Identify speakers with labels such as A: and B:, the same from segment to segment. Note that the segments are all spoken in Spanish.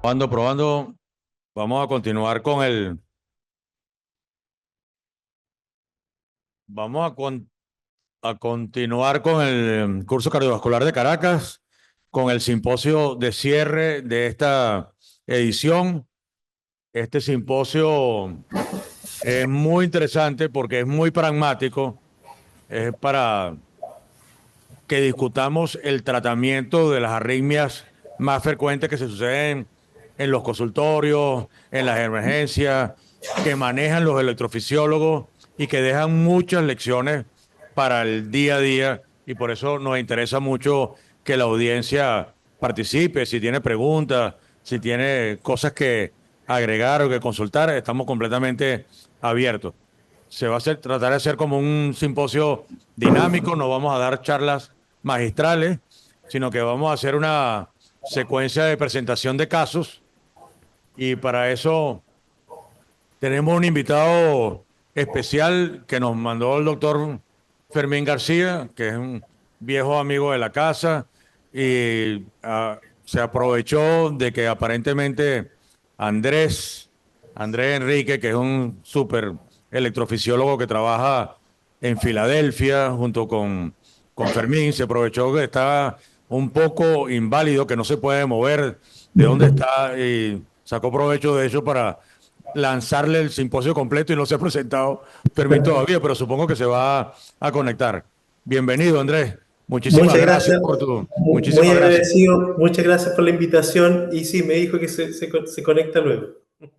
A: Probando, probando. Vamos a continuar con vamos a continuar con el curso cardiovascular de Caracas, con el simposio de cierre de esta edición. Este simposio es muy interesante porque es muy pragmático, es para que discutamos el tratamiento de las arritmias más frecuentes que se suceden en los consultorios, en las emergencias, que manejan los electrofisiólogos y que dejan muchas lecciones para el día a día, y por eso nos interesa mucho que la audiencia participe. Si tiene preguntas, si tiene cosas que agregar o que consultar, estamos completamente abiertos. Se va a tratar de hacer como un simposio dinámico, no vamos a dar charlas magistrales, sino que vamos a hacer una secuencia de presentación de casos, y para eso tenemos un invitado especial que nos mandó el doctor Fermín García, que es un viejo amigo de la casa, y se aprovechó de que aparentemente Andrés, Andrés Enrique, que es un súper electrofisiólogo que trabaja en Filadelfia junto con Fermín, se aprovechó que estaba un poco inválido, que no se puede mover de donde está, y sacó provecho de eso para lanzarle el simposio completo, y no se ha presentado Fermín todavía, pero supongo que se va a conectar. Bienvenido, Andrés. Muchísimas
B: Muchas
A: gracias
B: gracias,
A: por tu,
B: muy
A: muchísimas gracias.
B: agradecido, muchas gracias por la invitación y sí, me dijo que se conecta luego.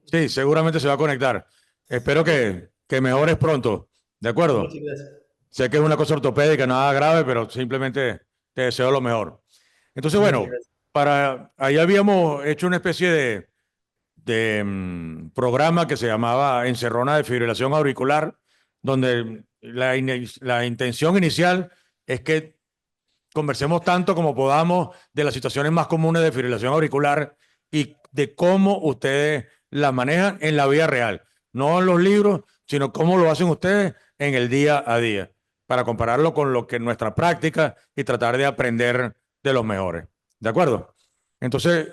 A: Sí, seguramente se va a conectar. Espero que mejores pronto. ¿De acuerdo?
B: Muchas gracias.
A: Sé que es una cosa ortopédica, nada grave, pero simplemente te deseo lo mejor. Entonces,
B: Muchas
A: bueno,
B: gracias.
A: ahí habíamos hecho una especie de programa que se llamaba Encerrona de Fibrilación Auricular, donde la intención inicial es que conversemos tanto como podamos de las situaciones más comunes de fibrilación auricular y de cómo ustedes la manejan en la vida real, no en los libros, sino cómo lo hacen ustedes en el día a día, para compararlo con lo que es nuestra práctica y tratar de aprender de los mejores. ¿De acuerdo? Entonces,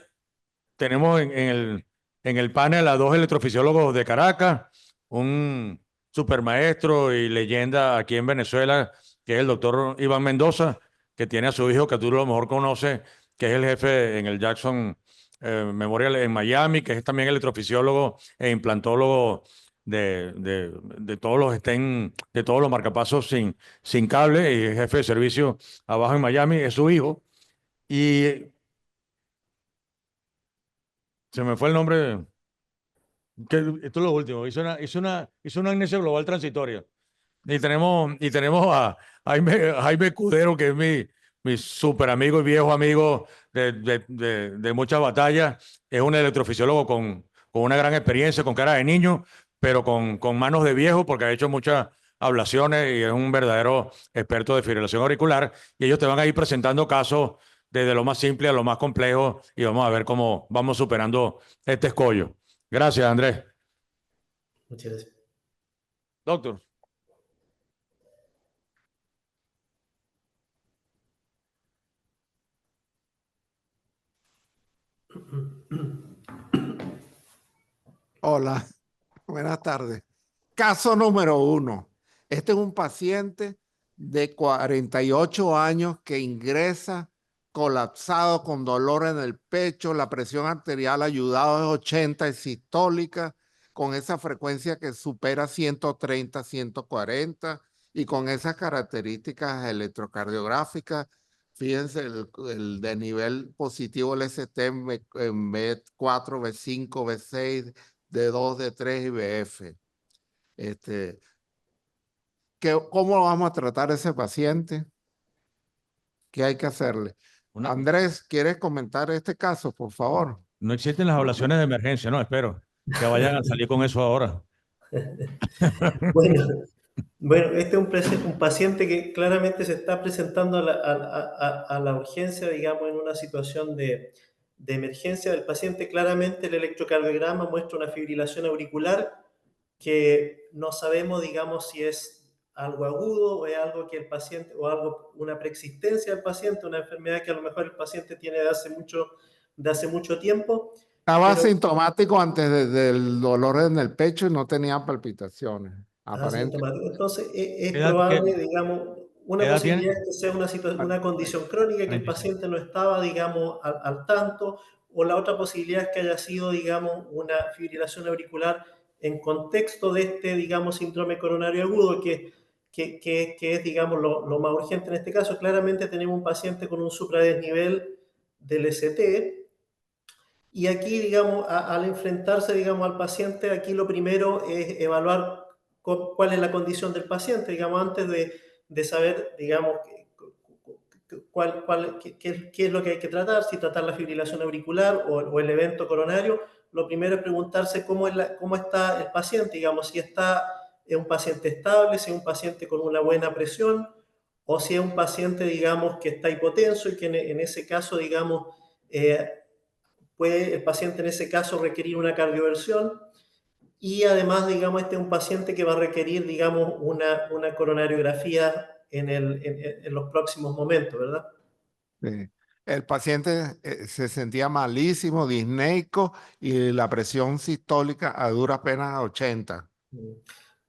A: tenemos en el panel a dos electrofisiólogos de Caracas, un supermaestro y leyenda aquí en Venezuela, que es el doctor Iván Mendoza, que tiene a su hijo que tú a lo mejor conoces, que es el jefe en el Jackson Memorial en Miami, que es también electrofisiólogo e implantólogo de todos los de todos los marcapasos sin cable, y jefe de servicio abajo en Miami, es su hijo. Y se me fue el nombre. Esto es lo último. Hizo una amnesia global transitoria. Y tenemos a Jaime Cudero, que es mi súper amigo y viejo amigo de muchas batallas. Es un electrofisiólogo con una gran experiencia, con cara de niño, pero con manos de viejo, porque ha hecho muchas ablaciones y es un verdadero experto de fibrilación auricular. Y ellos te van a ir presentando casos desde lo más simple a lo más complejo, y vamos a ver cómo vamos superando este escollo. Gracias, Andrés.
B: Muchas gracias.
A: Doctor.
C: Hola, buenas tardes. Caso número 1. Este es un paciente de 48 años que ingresa colapsado con dolor en el pecho, la presión arterial ayudado es 80, es sistólica, con esa frecuencia que supera 130, 140 y con esas características electrocardiográficas. Fíjense el de nivel positivo, el ST en B4, B5, B6, D2, D3 y BF. ¿Cómo vamos a tratar a ese paciente? ¿Qué hay que hacerle?
A: Una,
C: Andrés, ¿quieres comentar este caso, por favor?
A: No existen las ablaciones de emergencia, no, espero que vayan a salir con eso ahora.
B: Bueno, bueno, este es un paciente que claramente se está presentando a la urgencia, digamos, en una situación de emergencia del paciente. Claramente el electrocardiograma muestra una fibrilación auricular que no sabemos, digamos, si es algo agudo o es algo que el paciente, o algo, una preexistencia del paciente, una enfermedad que a lo mejor el paciente tiene de hace mucho tiempo.
C: Estaba
B: Pero
C: asintomático antes del dolor en el pecho y no tenía palpitaciones, aparente.
B: asintomático. Entonces,
A: ¿Qué
B: es
A: edad,
B: probable, digamos,
A: qué
B: una
A: edad tiene?
B: posibilidad que sea una condición crónica que el
A: 46.
B: paciente no estaba, digamos, al tanto, o la otra posibilidad es que haya sido, digamos, una fibrilación auricular en contexto de este, digamos, síndrome coronario agudo, que es, digamos, lo más urgente en este caso. Claramente tenemos un paciente con un supradesnivel del ST, y aquí, digamos, al enfrentarse, digamos, al paciente, aquí lo primero es evaluar cuál es la condición del paciente, digamos, antes de saber, digamos, qué es lo que hay que tratar, si tratar la fibrilación auricular o el evento coronario. Lo primero es preguntarse cómo está el paciente, digamos, si es un paciente estable, si es un paciente con una buena presión, o si es un paciente, digamos, que está hipotenso y que en ese caso, digamos, puede el paciente en ese caso requerir una cardioversión, y además, digamos, este es un paciente que va a requerir, digamos, una coronariografía en los próximos momentos, ¿verdad?
C: Sí. El paciente se sentía malísimo, disneico y la presión sistólica a duras penas 80.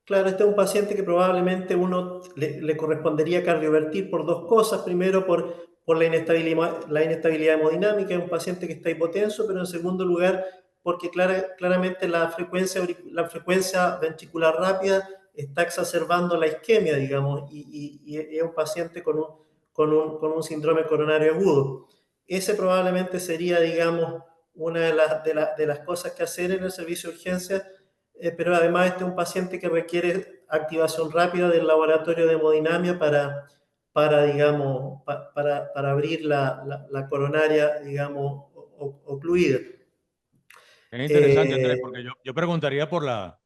B: Claro, este es un paciente que probablemente uno le correspondería cardiovertir por dos cosas. Primero, por la inestabilidad hemodinámica, es un paciente que está hipotenso, pero en segundo lugar, porque claramente la frecuencia ventricular rápida está exacerbando la isquemia, digamos, y es un paciente con un síndrome coronario agudo. Ese probablemente sería, digamos, una de las cosas que hacer en el servicio de urgencia, pero además este es un paciente que requiere activación rápida del laboratorio de hemodinamia digamos, para abrir la coronaria, digamos, ocluida.
A: Es interesante, Andrés,
B: Eh,
A: porque yo preguntaría por la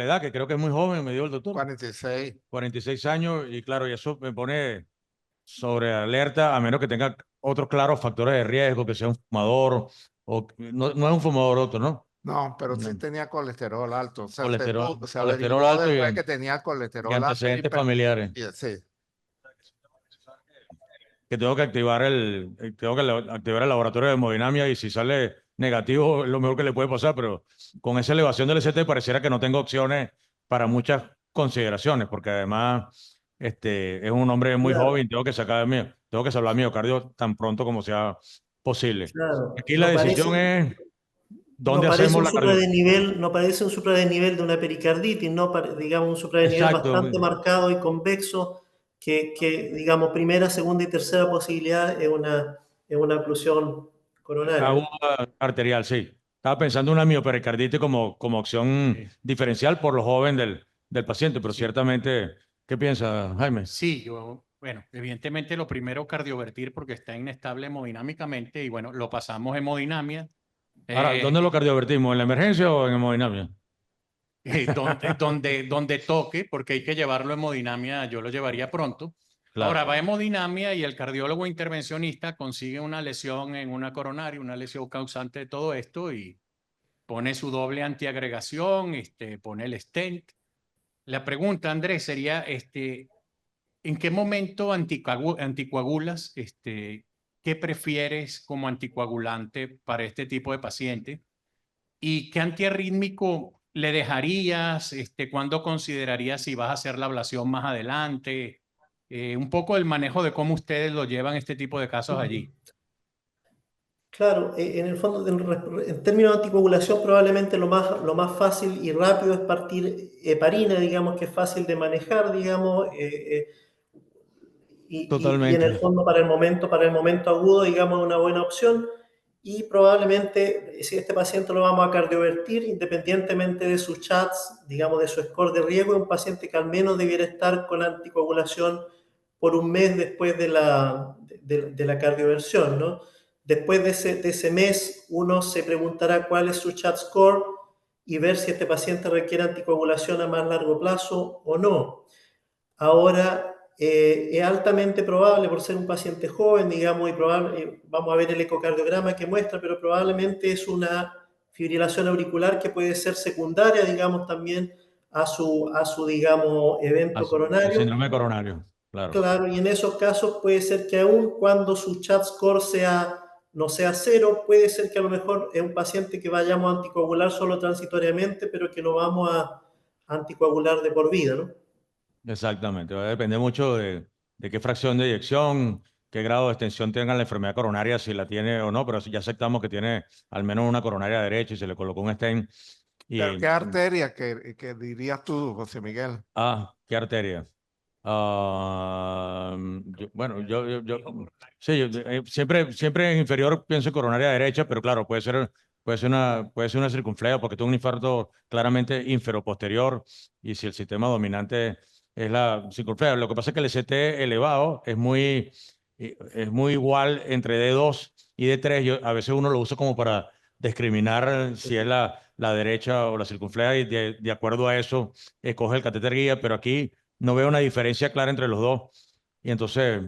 A: edad, que creo que es muy joven, me dijo el doctor,
C: 46.
A: 46 años, y claro, y eso me pone sobre alerta, a menos que tenga otros claros factores de riesgo, que sea un fumador, o no, no es un fumador otro, ¿no?
C: No, pero sí
A: No.
C: tenía colesterol alto. O sea, se
A: Colesterol
C: averiguó
A: alto
C: después que tenía
A: y
C: colesterol alto.
A: antecedentes familiares.
C: Sí,
A: Que tengo que activar activar el laboratorio de hemodinamia, y si sale negativo es lo mejor que le puede pasar, pero con esa elevación del ST pareciera que no tengo opciones para muchas consideraciones, porque además es un hombre muy
B: claro,
A: joven, tengo que salvar miocardio tan pronto como sea posible.
B: claro.
A: Aquí la decisión es
B: No
A: dónde
B: parece
A: hacemos
B: un
A: la cardio.
B: supradesnivel, no parece un supradesnivel de una pericarditis, no digamos un supradesnivel
A: Exacto.
B: bastante marcado y convexo, digamos primera, segunda y tercera posibilidad es una oclusión coronaria.
A: Aguda arterial, sí. Estaba pensando en una miopericarditis como opción
D: Sí,
A: diferencial por lo joven del paciente, pero
D: sí,
A: ciertamente, ¿qué piensa, Jaime?
D: sí, bueno, evidentemente lo primero cardiovertir porque está inestable hemodinámicamente y bueno, lo pasamos hemodinamia,
A: Ahora,
D: eh,
A: ¿dónde lo cardiovertimos? ¿En la emergencia o en hemodinamia?
D: donde toque, porque hay que llevarlo a hemodinamia, yo lo llevaría pronto.
A: Claro.
D: Ahora va a hemodinamia y el cardiólogo intervencionista consigue una lesión en una coronaria, una lesión causante de todo esto y pone su doble antiagregación, pone el stent. La pregunta, Andrés, sería, ¿en qué momento anticoagulas? ¿Qué prefieres como anticoagulante para este tipo de paciente? ¿Y qué antiarrítmico le dejarías? ¿Cuándo considerarías si vas a hacer la ablación más adelante? Un poco el manejo de cómo ustedes lo llevan este tipo de casos allí.
B: Claro, en el fondo, en términos de anticoagulación, probablemente lo más fácil y rápido es partir heparina, digamos que es fácil de manejar, digamos, y en el
A: Totalmente.
B: fondo para el momento agudo, digamos, es una buena opción. Y probablemente, si este paciente lo vamos a cardiovertir, independientemente de sus chats, digamos, de su score de riesgo, es un paciente que al menos debiera estar con anticoagulación por un mes después de la cardioversión, ¿no? Después de ese mes, uno se preguntará cuál es su chat score y ver si este paciente requiere anticoagulación a más largo plazo o no. Ahora, es altamente probable, por ser un paciente joven, digamos, vamos a ver el ecocardiograma que muestra, pero probablemente es una fibrilación auricular que puede ser secundaria, digamos, también digamos, evento
A: Así, el
B: coronario.
A: síndrome coronario, claro.
B: Claro, y en esos casos puede ser que aun cuando su chat score sea no sea cero, puede ser que a lo mejor es un paciente que vayamos a anticoagular solo transitoriamente, pero que lo vamos a anticoagular de por vida, ¿no?
A: Exactamente, va a depender mucho de qué fracción de eyección, qué grado de extensión tenga la enfermedad coronaria, si la tiene o no, pero si ya aceptamos que tiene al menos una coronaria derecha y se le colocó un stent.
C: ¿Pero qué arteria que dirías tú, José Miguel?
A: ¿Qué arteria? Bueno, sí, siempre en inferior pienso en coronaria derecha, pero claro, puede ser una circunfleja porque tengo un infarto claramente inferoposterior y si el sistema dominante es la circunfleja. Lo que pasa es que el ST elevado es muy igual entre D2 y D3. A veces uno lo usa como para discriminar si es la derecha o la circunfleja y de acuerdo a eso escoge el catéter guía, pero aquí no veo una diferencia clara entre los dos. Y entonces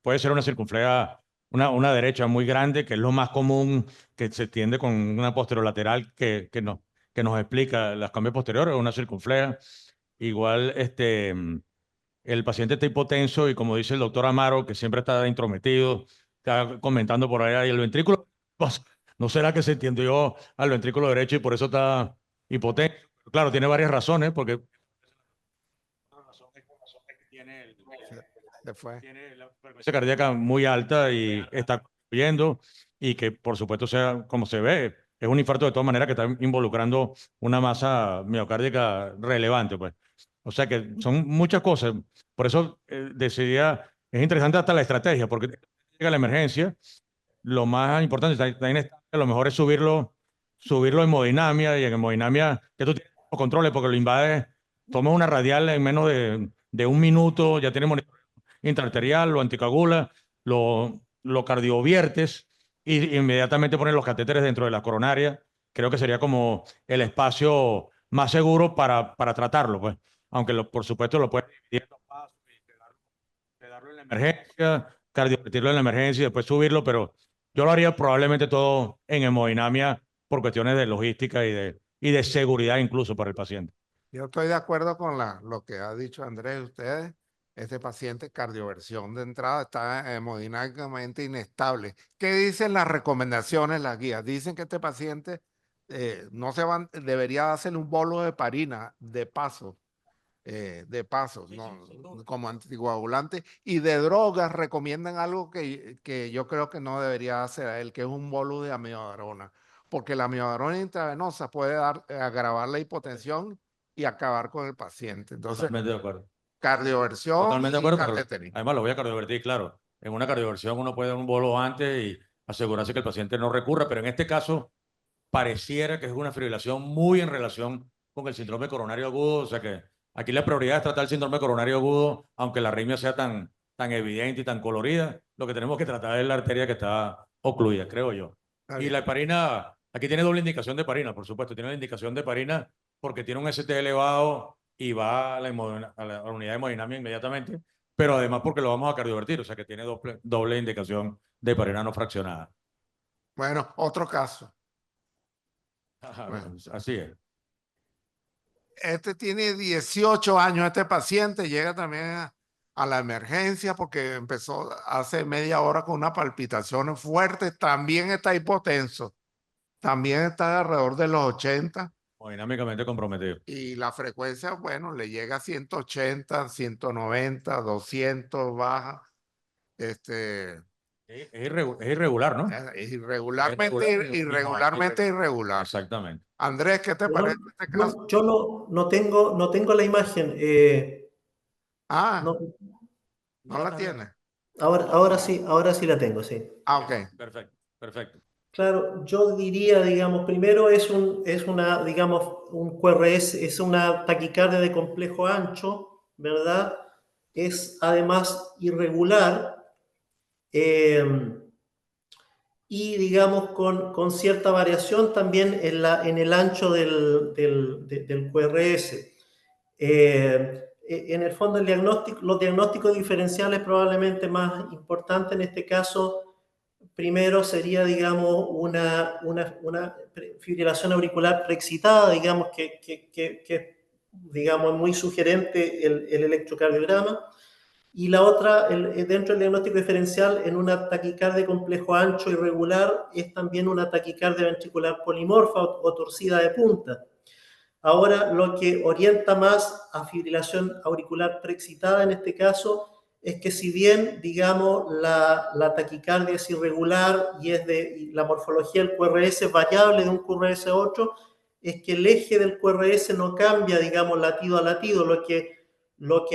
A: puede ser una circunfleja, una derecha muy grande, que es lo más común, que se tiende con una posterolateral que nos explica los cambios posteriores, o una circunfleja. Igual el paciente está hipotenso y como dice el doctor Amaro, que siempre está intrometido, está comentando por ahí el ventrículo. Pues, ¿no será que se entendió al ventrículo derecho y por eso está hipotenso? Claro, tiene varias razones, porque tiene la frecuencia cardíaca muy alta y está construyendo y que por supuesto sea como se ve, es un infarto de todas maneras que está involucrando una masa miocárdica relevante, pues. O sea que son muchas cosas. Por eso decidía, es interesante hasta la estrategia, porque llega la emergencia, lo más importante también está, a lo mejor es subirlo en hemodinamia y en hemodinamia que tú tienes los controles porque lo invades, tomas una radial en menos de un minuto, ya tienes monitor intraarterial, lo anticoagula, lo cardioviertes y inmediatamente pones los catéteres dentro de la coronaria. Creo que sería como el espacio más seguro para tratarlo, pues. Aunque por supuesto lo puedes dividir en dos pasos y quedarlo en la emergencia, cardiovertirlo en la emergencia y después subirlo, pero yo lo haría probablemente todo en hemodinamia por cuestiones de logística y de seguridad incluso para el paciente.
C: Yo estoy de acuerdo con lo que ha dicho Andrés. Ustedes, este paciente cardioversión de entrada está hemodinámicamente inestable. ¿Qué dicen las recomendaciones, las guías? Dicen que este paciente debería hacerle un bolo de heparina de paso, ¿no? Como anticoagulante. Y de drogas recomiendan algo que yo creo que no debería hacer a él, que es un bolo de amiodarona, porque la amiodarona intravenosa puede agravar la hipotensión y acabar con el paciente. Entonces,
A: Totalmente de acuerdo.
C: cardioversión
A: Totalmente de
C: y
A: acuerdo, pero
C: catéterismo.
A: además lo voy a cardiovertir, claro. En una cardioversión uno puede dar un bolo antes y asegurarse que el paciente no recurra, pero en este caso pareciera que es una fibrilación muy en relación con el síndrome coronario agudo, o sea que aquí la prioridad es tratar el síndrome coronario agudo, aunque la arritmia sea tan evidente y tan colorida, lo que tenemos que tratar es la arteria que está ocluida, creo yo.
C: Está
A: Y
C: bien.
A: la heparina, aquí tiene doble indicación de heparina, por supuesto, tiene la indicación de heparina porque tiene un ST elevado y va a la unidad de hemodinamia inmediatamente, pero además porque lo vamos a cardiovertir, o sea que tiene doble indicación de heparina no fraccionada.
C: Bueno, otro caso.
A: Bueno, así es.
C: Este tiene 18 años, este paciente llega también a la emergencia porque empezó hace media hora con unas palpitaciones fuertes, también está hipotenso, también está alrededor de los 80
A: Dinámicamente comprometido.
C: y la frecuencia, bueno, le llega a 180, 190, 200, baja.
A: Es irregular, ¿no?
C: Es irregularmente irregular.
A: Exactamente.
C: Andrés, ¿qué te parece este caso?
B: Yo no tengo la imagen.
C: No
A: No,
C: la
A: está bien.
C: tiene.
B: Ahora sí la tengo, sí.
C: Ok.
A: Perfecto.
B: Claro, yo diría, digamos, primero digamos, un QRS, es una taquicardia de complejo ancho, ¿verdad? Es además irregular y, digamos, con cierta variación también en el ancho del QRS. En el fondo, los diagnósticos diferenciales probablemente más importantes en este caso. Primero sería, digamos, una fibrilación auricular preexcitada, digamos, que digamos, es muy sugerente el electrocardiograma. Y la otra, dentro del diagnóstico diferencial, en una taquicardia de complejo ancho irregular, es también una taquicardia ventricular polimorfa o torcida de punta. Ahora, lo que orienta más a fibrilación auricular preexcitada en este caso es que si bien, digamos, la taquicardia es irregular y la morfología del QRS es variable de un QRS a otro, es que el eje del QRS no cambia, digamos, latido a latido, lo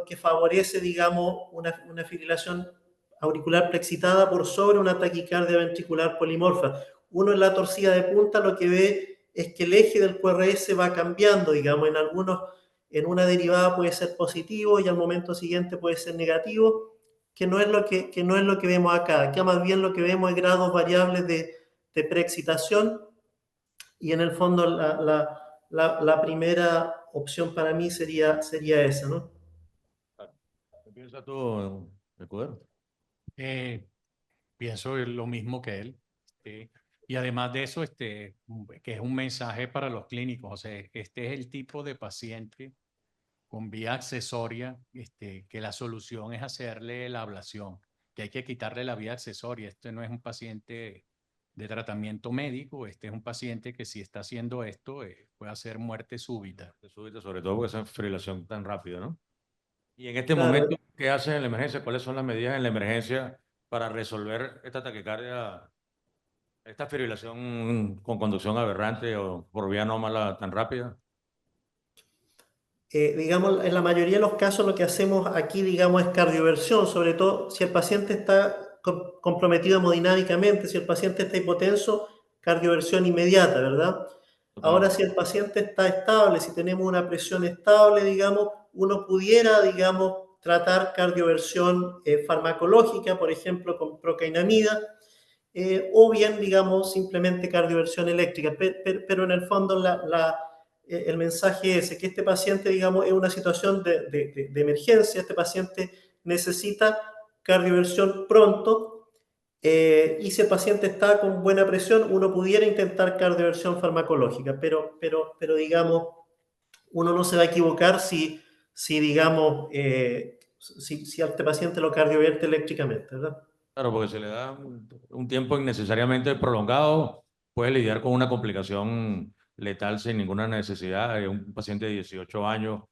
B: que favorece, digamos, una fibrilación auricular preexcitada por sobre una taquicardia ventricular polimorfa. Uno en la torcida de punta lo que ve es que el eje del QRS va cambiando, digamos, en una derivada puede ser positivo y al momento siguiente puede ser negativo, que no es lo que vemos acá. Acá más bien lo que vemos es grados variables de preexcitación y en el fondo la primera opción para mí sería esa, ¿no?
A: ¿Qué piensas tú, Escudero?
D: Pienso lo mismo que él. Y además de eso, que es un mensaje para los clínicos. O sea, este es el tipo de paciente con vía accesoria, que la solución es hacerle la ablación, que hay que quitarle la vía accesoria. Este no es un paciente de tratamiento médico, este es un paciente que si está haciendo esto, puede hacer muerte súbita.
A: Súbito, sobre todo porque esa fibrilación tan rápida, ¿no? Y en este
B: Claro,
A: momento, ¿qué hacen en la emergencia? ¿Cuáles son las medidas en la emergencia para resolver esta taquicardia, esta fibrilación con conducción aberrante o por vía anómala tan rápida?
B: digamos, en la mayoría de los casos lo que hacemos aquí, digamos, es cardioversión, sobre todo si el paciente está comprometido hemodinámicamente, si el paciente está hipotenso, cardioversión inmediata, ¿verdad? Ahora, si el paciente está estable, si tenemos una presión estable, digamos, uno pudiera, digamos, tratar cardioversión farmacológica, por ejemplo, con procainamida, o bien, digamos, simplemente cardioversión eléctrica, pero en el fondo el mensaje es que este paciente, digamos, es una situación de emergencia, este paciente necesita cardioversión pronto, y si el paciente está con buena presión, uno pudiera intentar cardioversión farmacológica, pero digamos, uno no se va a equivocar digamos, si a este paciente lo cardiovierte eléctricamente, ¿verdad?
A: Claro, porque se le da un tiempo innecesariamente prolongado, puede lidiar con una complicación letal sin ninguna necesidad. Un paciente de 18 años,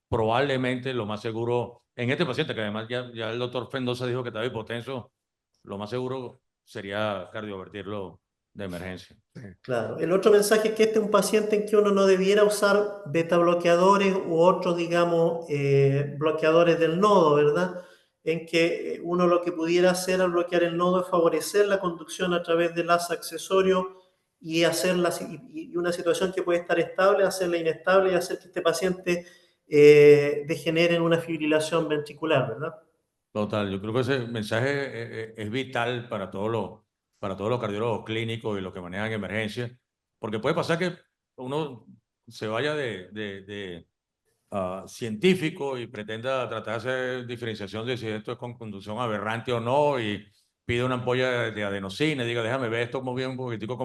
A: probablemente lo más seguro, en este paciente, que además ya el doctor Fendoza dijo que estaba hipotenso, lo más seguro sería cardiovertirlo de emergencia.
B: Claro. El otro mensaje es que este es un paciente en que uno no debiera usar beta bloqueadores u otros, digamos, bloqueadores del nodo, ¿verdad? En que uno lo que pudiera hacer al bloquear el nodo es favorecer la conducción a través del asa accesorio y y una situación que puede estar estable, hacerla inestable y hacer que este paciente degenere en una fibrilación ventricular, ¿verdad?
A: Total, yo creo que ese mensaje es vital para todos los cardiólogos clínicos y los que manejan emergencias, porque puede pasar que uno se vaya de científico y pretenda tratar de hacer diferenciación de si esto es con conducción aberrante o no y pide una ampolla de adenosina y diga, déjame ver esto muy bien un poquitico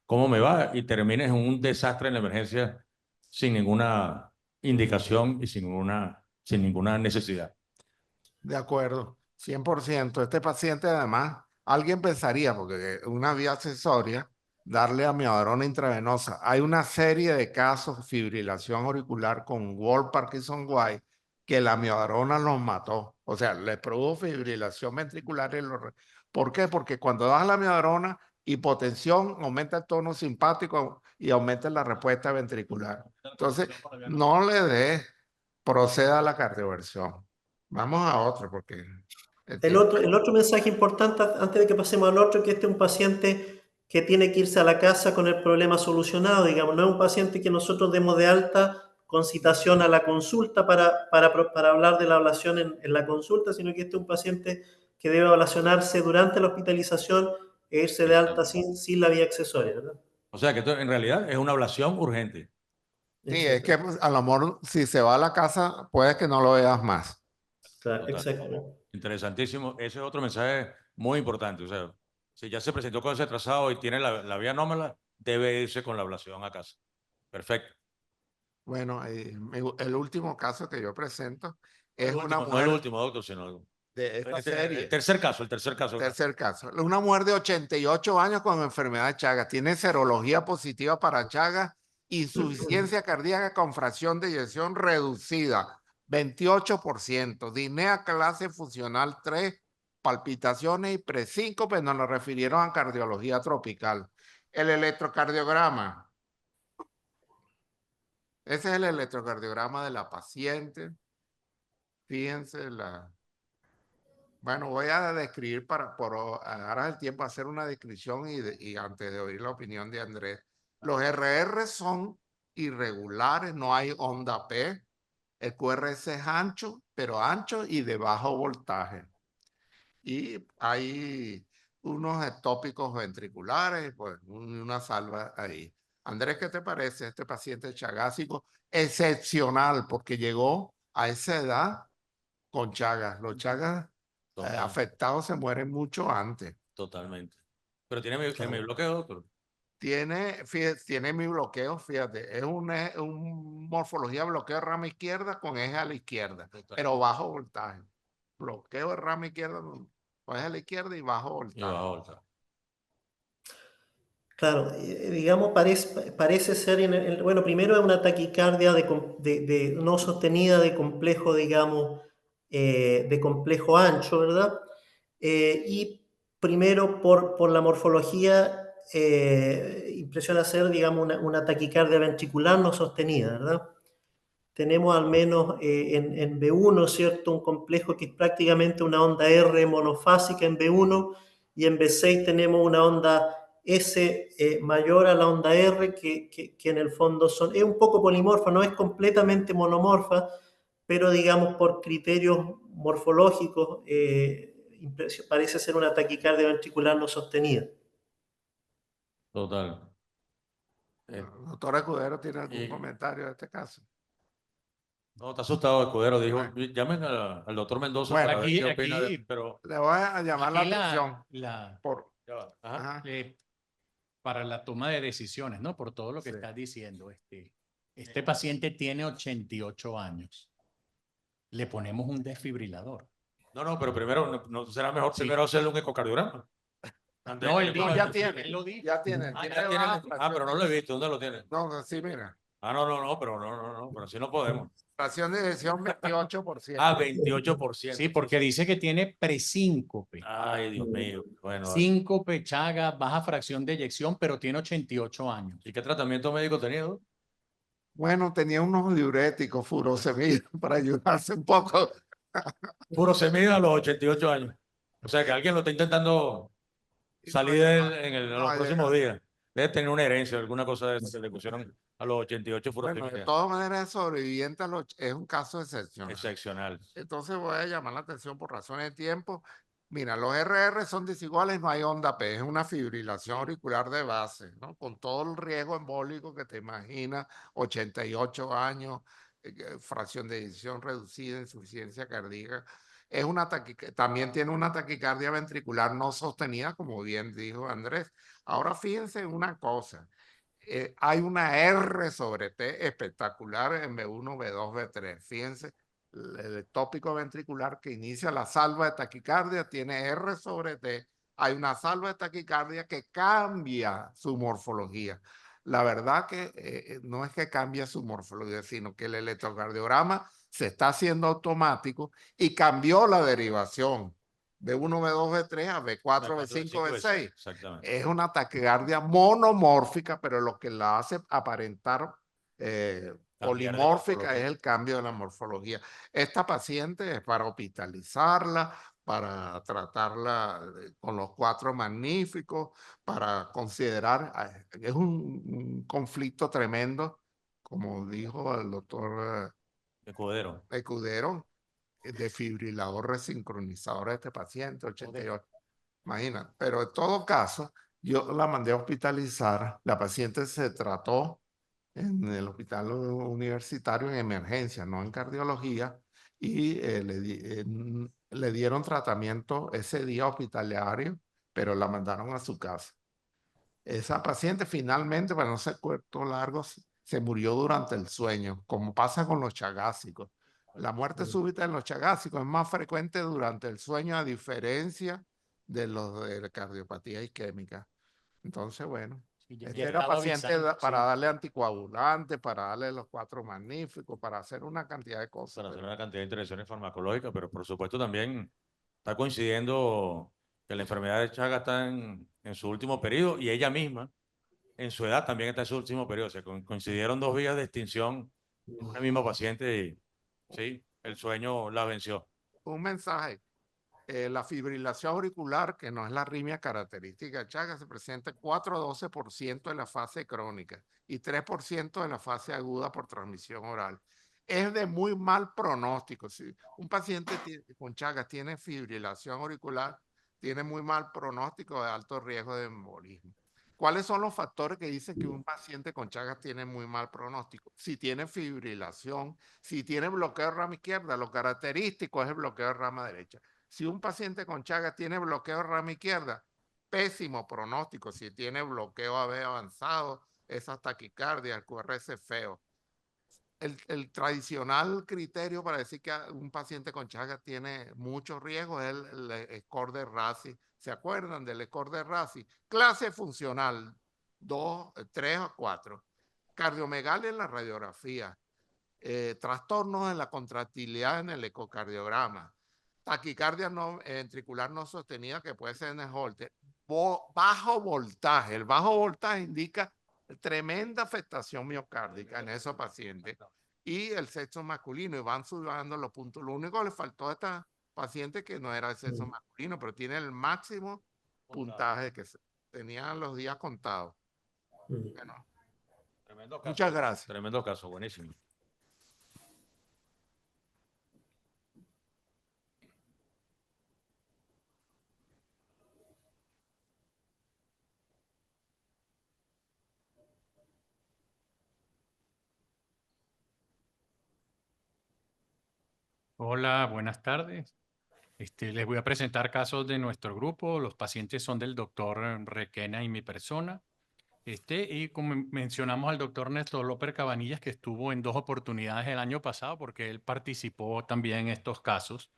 A: cómo me va y termines en un desastre en la emergencia sin ninguna indicación y sin ninguna necesidad.
C: De acuerdo, 100%. Este paciente además, alguien pensaría, porque una vía accesoria, darle amiodarona intravenosa. Hay una serie de casos de fibrilación auricular con Wolff Parkinson White que la amiodarona los mató. O sea, le produjo fibrilación ventricular. ¿Por qué? Porque cuando das la amiodarona, hipotensión, aumenta el tono simpático y aumenta la respuesta ventricular. Entonces, no le des, proceda a la cardioversión. Vamos a otro porque el tiempo.
B: El otro mensaje importante antes de que pasemos al otro es que este es un paciente que tiene que irse a la casa con el problema solucionado, digamos, no es un paciente que nosotros demos de alta con citación a la consulta para hablar de la ablación en la consulta, sino que este es un paciente que debe ablacionarse durante la hospitalización e irse de alta sin la vía accesoria, ¿verdad?
A: O sea que esto en realidad es una ablación urgente.
C: Sí, es que pues, a lo mejor si se va a la casa, puede que no lo veas más.
B: Claro,
A: Total.
B: exacto.
A: Interesantísimo. Ese es otro mensaje muy importante. O sea, si ya se presentó con ese trazado y tiene la vía anómala, debe irse con la ablación a casa. Perfecto.
C: Bueno, el último caso que yo presento Es
A: El
C: una
A: último, no el
C: mujer
A: último, doctor, sino
C: de esta
A: el
C: serie.
A: tercer caso, el tercer caso.
C: Tercer caso. Una mujer de 88 años con enfermedad de Chagas. Tiene serología positiva para Chagas, insuficiencia cardíaca con fracción de eyección reducida, 28%. Disnea clase funcional 3, palpitaciones y presíncope. Nos lo refirieron a cardiología tropical. El electrocardiograma. Ese es el electrocardiograma de la paciente. Fíjense Bueno, voy a describir por ahora el tiempo, hacer una descripción y antes de oír la opinión de Andrés. Los RR son irregulares, no hay onda P. El QRS es ancho, pero ancho y de bajo voltaje. Y hay unos ectópicos ventriculares, pues una salva ahí. Andrés, ¿qué te parece este paciente chagásico? Excepcional, porque llegó a esa edad con Chagas. Los Chagas afectados se mueren mucho antes.
A: Totalmente. Pero tiene mi bloqueo, doctor.
C: Tiene mi bloqueo, fíjate, es un morfología bloqueo de rama izquierda con eje a la izquierda, pero bajo voltaje. Bloqueo de rama izquierda con eje a la izquierda y bajo voltaje.
A: Y bajo voltaje.
B: Claro, digamos, parece ser, bueno, primero es una taquicardia no sostenida de complejo, digamos, de complejo ancho, ¿verdad? Y primero por la morfología impresiona ser, digamos, una taquicardia ventricular no sostenida, ¿verdad? Tenemos al menos en B1, ¿cierto? Un complejo que es prácticamente una onda R monofásica en B1 y en B6 tenemos una onda S mayor a la onda R que en el fondo es un poco polimorfa, no es completamente monomorfa, pero digamos por criterios morfológicos parece ser una taquicardia ventricular no sostenida.
A: Total.
C: Doctor Escudero, ¿tiene algún comentario de este caso?
A: No, está asustado, Escudero. Dijo, llamen al doctor Mendoza
C: Bueno,
A: para ver qué opina
D: aquí-
A: pero
C: Le voy a llamar la
D: Aquí
C: atención por...
A: ya va. Ajá.
C: Ajá.
D: para la toma de decisiones, ¿no? Por todo lo que
C: Sí.
D: estás diciendo. Este paciente tiene 88 años. Le ponemos un desfibrilador.
A: No, pero primero, ¿no será mejor
D: Sí.
A: primero hacerle un ecocardiograma?
D: No, él dijo,
C: ya tiene.
D: él lo dijo.
C: Ya tiene.
A: Ah,
C: tiene
A: ya tiene.
C: baja fracción
A: Pero no lo he visto. ¿Dónde lo tiene?
C: No, sí, mira.
A: Pero así no podemos.
C: Fracción de eyección 28%.
A: 28%.
D: Sí, porque dice que tiene presíncope.
A: Ay, Dios mío. Bueno,
D: Síncope, Chagas, baja fracción de eyección, pero tiene 88 años.
A: ¿y qué tratamiento médico ha tenido?
C: Bueno, tenía unos diuréticos, furosemida, para ayudarse un poco.
A: Puro semilla a los 88 años. O sea que alguien lo está intentando salir en los próximos días. Debe tener una herencia, alguna cosa de esa que le pusieron a los 88
C: Bueno, de
A: furosemida.
C: todas maneras, sobreviviente es un caso excepcional.
A: Excepcional.
C: Entonces voy a llamar la atención por razones de tiempo. Mira, los RR son desiguales, no hay onda P, es una fibrilación auricular de base, ¿no? Con todo el riesgo embólico que te imaginas, 88 años, fracción de eyección reducida, insuficiencia cardíaca. También tiene una taquicardia ventricular no sostenida, como bien dijo Andrés. Ahora fíjense en una cosa. Hay una R sobre T espectacular en B1, B2, B3. Fíjense, el tópico ventricular que inicia la salva de taquicardia tiene R sobre T. Hay una salva de taquicardia que cambia su morfología. La verdad que no es que cambie su morfología, sino que el electrocardiograma se está haciendo automático y cambió la derivación B1, B2, B3 a B4, B5, B6.
A: Exactamente.
C: Es una taquicardia monomórfica, pero lo que la hace aparentar polimórfica es el cambio de la morfología. Esta paciente es para hospitalizarla, para tratarla con los 4 magníficos, para considerar, es un conflicto tremendo, como dijo el doctor Escudero, desfibrilador resincronizador de este paciente, 88. Imagina, pero en todo caso, yo la mandé a hospitalizar, la paciente se trató en el hospital universitario en emergencia, no en cardiología, y le dieron tratamiento ese día hospitalario, pero la mandaron a su casa. Esa paciente finalmente, para no ser cuento largo, se murió durante el sueño, como pasa con los chagásicos. La muerte súbita en los chagásicos es más frecuente durante el sueño, a diferencia de los de cardiopatía isquémica. Entonces, bueno, este era paciente para darle anticoagulante, para darle los 4 magníficos, para hacer una cantidad de cosas.
A: Para hacer una cantidad de intervenciones farmacológicas, pero por supuesto también está coincidiendo que la enfermedad de Chagas está en su último periodo y ella misma, en su edad, también está en su último periodo. O sea, coincidieron 2 vías de extinción en una misma paciente y sí, el sueño la venció.
C: Un mensaje. La fibrilación auricular, que no es la arritmia característica de Chagas, se presenta 4 a 12% en la fase crónica y 3% en la fase aguda por transmisión oral. Es de muy mal pronóstico. Si un paciente con Chagas tiene fibrilación auricular, tiene muy mal pronóstico de alto riesgo de embolismo. ¿Cuáles son los factores que dicen que un paciente con Chagas tiene muy mal pronóstico? Si tiene fibrilación, si tiene bloqueo de rama izquierda, lo característico es el bloqueo de rama derecha. Si un paciente con Chagas tiene bloqueo de rama izquierda, pésimo pronóstico. Si tiene bloqueo AB avanzado, esas taquicardias, el QRS es feo. El tradicional criterio para decir que un paciente con Chagas tiene mucho riesgo es el score de RASI. ¿Se acuerdan del score de RASI? Clase funcional, 2, 3 o 4. Cardiomegalia en la radiografía. Trastornos en la contractilidad en el ecocardiograma. Taquicardia ventricular no sostenida, que puede ser en el Holter. Bajo voltaje. El bajo voltaje indica tremenda afectación miocárdica en esos pacientes. Y el sexo masculino, y van subiendo los puntos. Lo único que le faltó a esta paciente que no era el sexo masculino, pero tiene el máximo puntaje que tenían los días contados. Bueno,
A: Tremendo caso,
C: muchas gracias.
A: Tremendo caso, buenísimo.
D: Hola, buenas tardes. Les voy a presentar casos de nuestro grupo. Los pacientes son del doctor Requena y mi persona. Y como mencionamos al doctor Néstor López Cabanillas, que estuvo en 2 oportunidades el año pasado, porque él participó también en estos casos.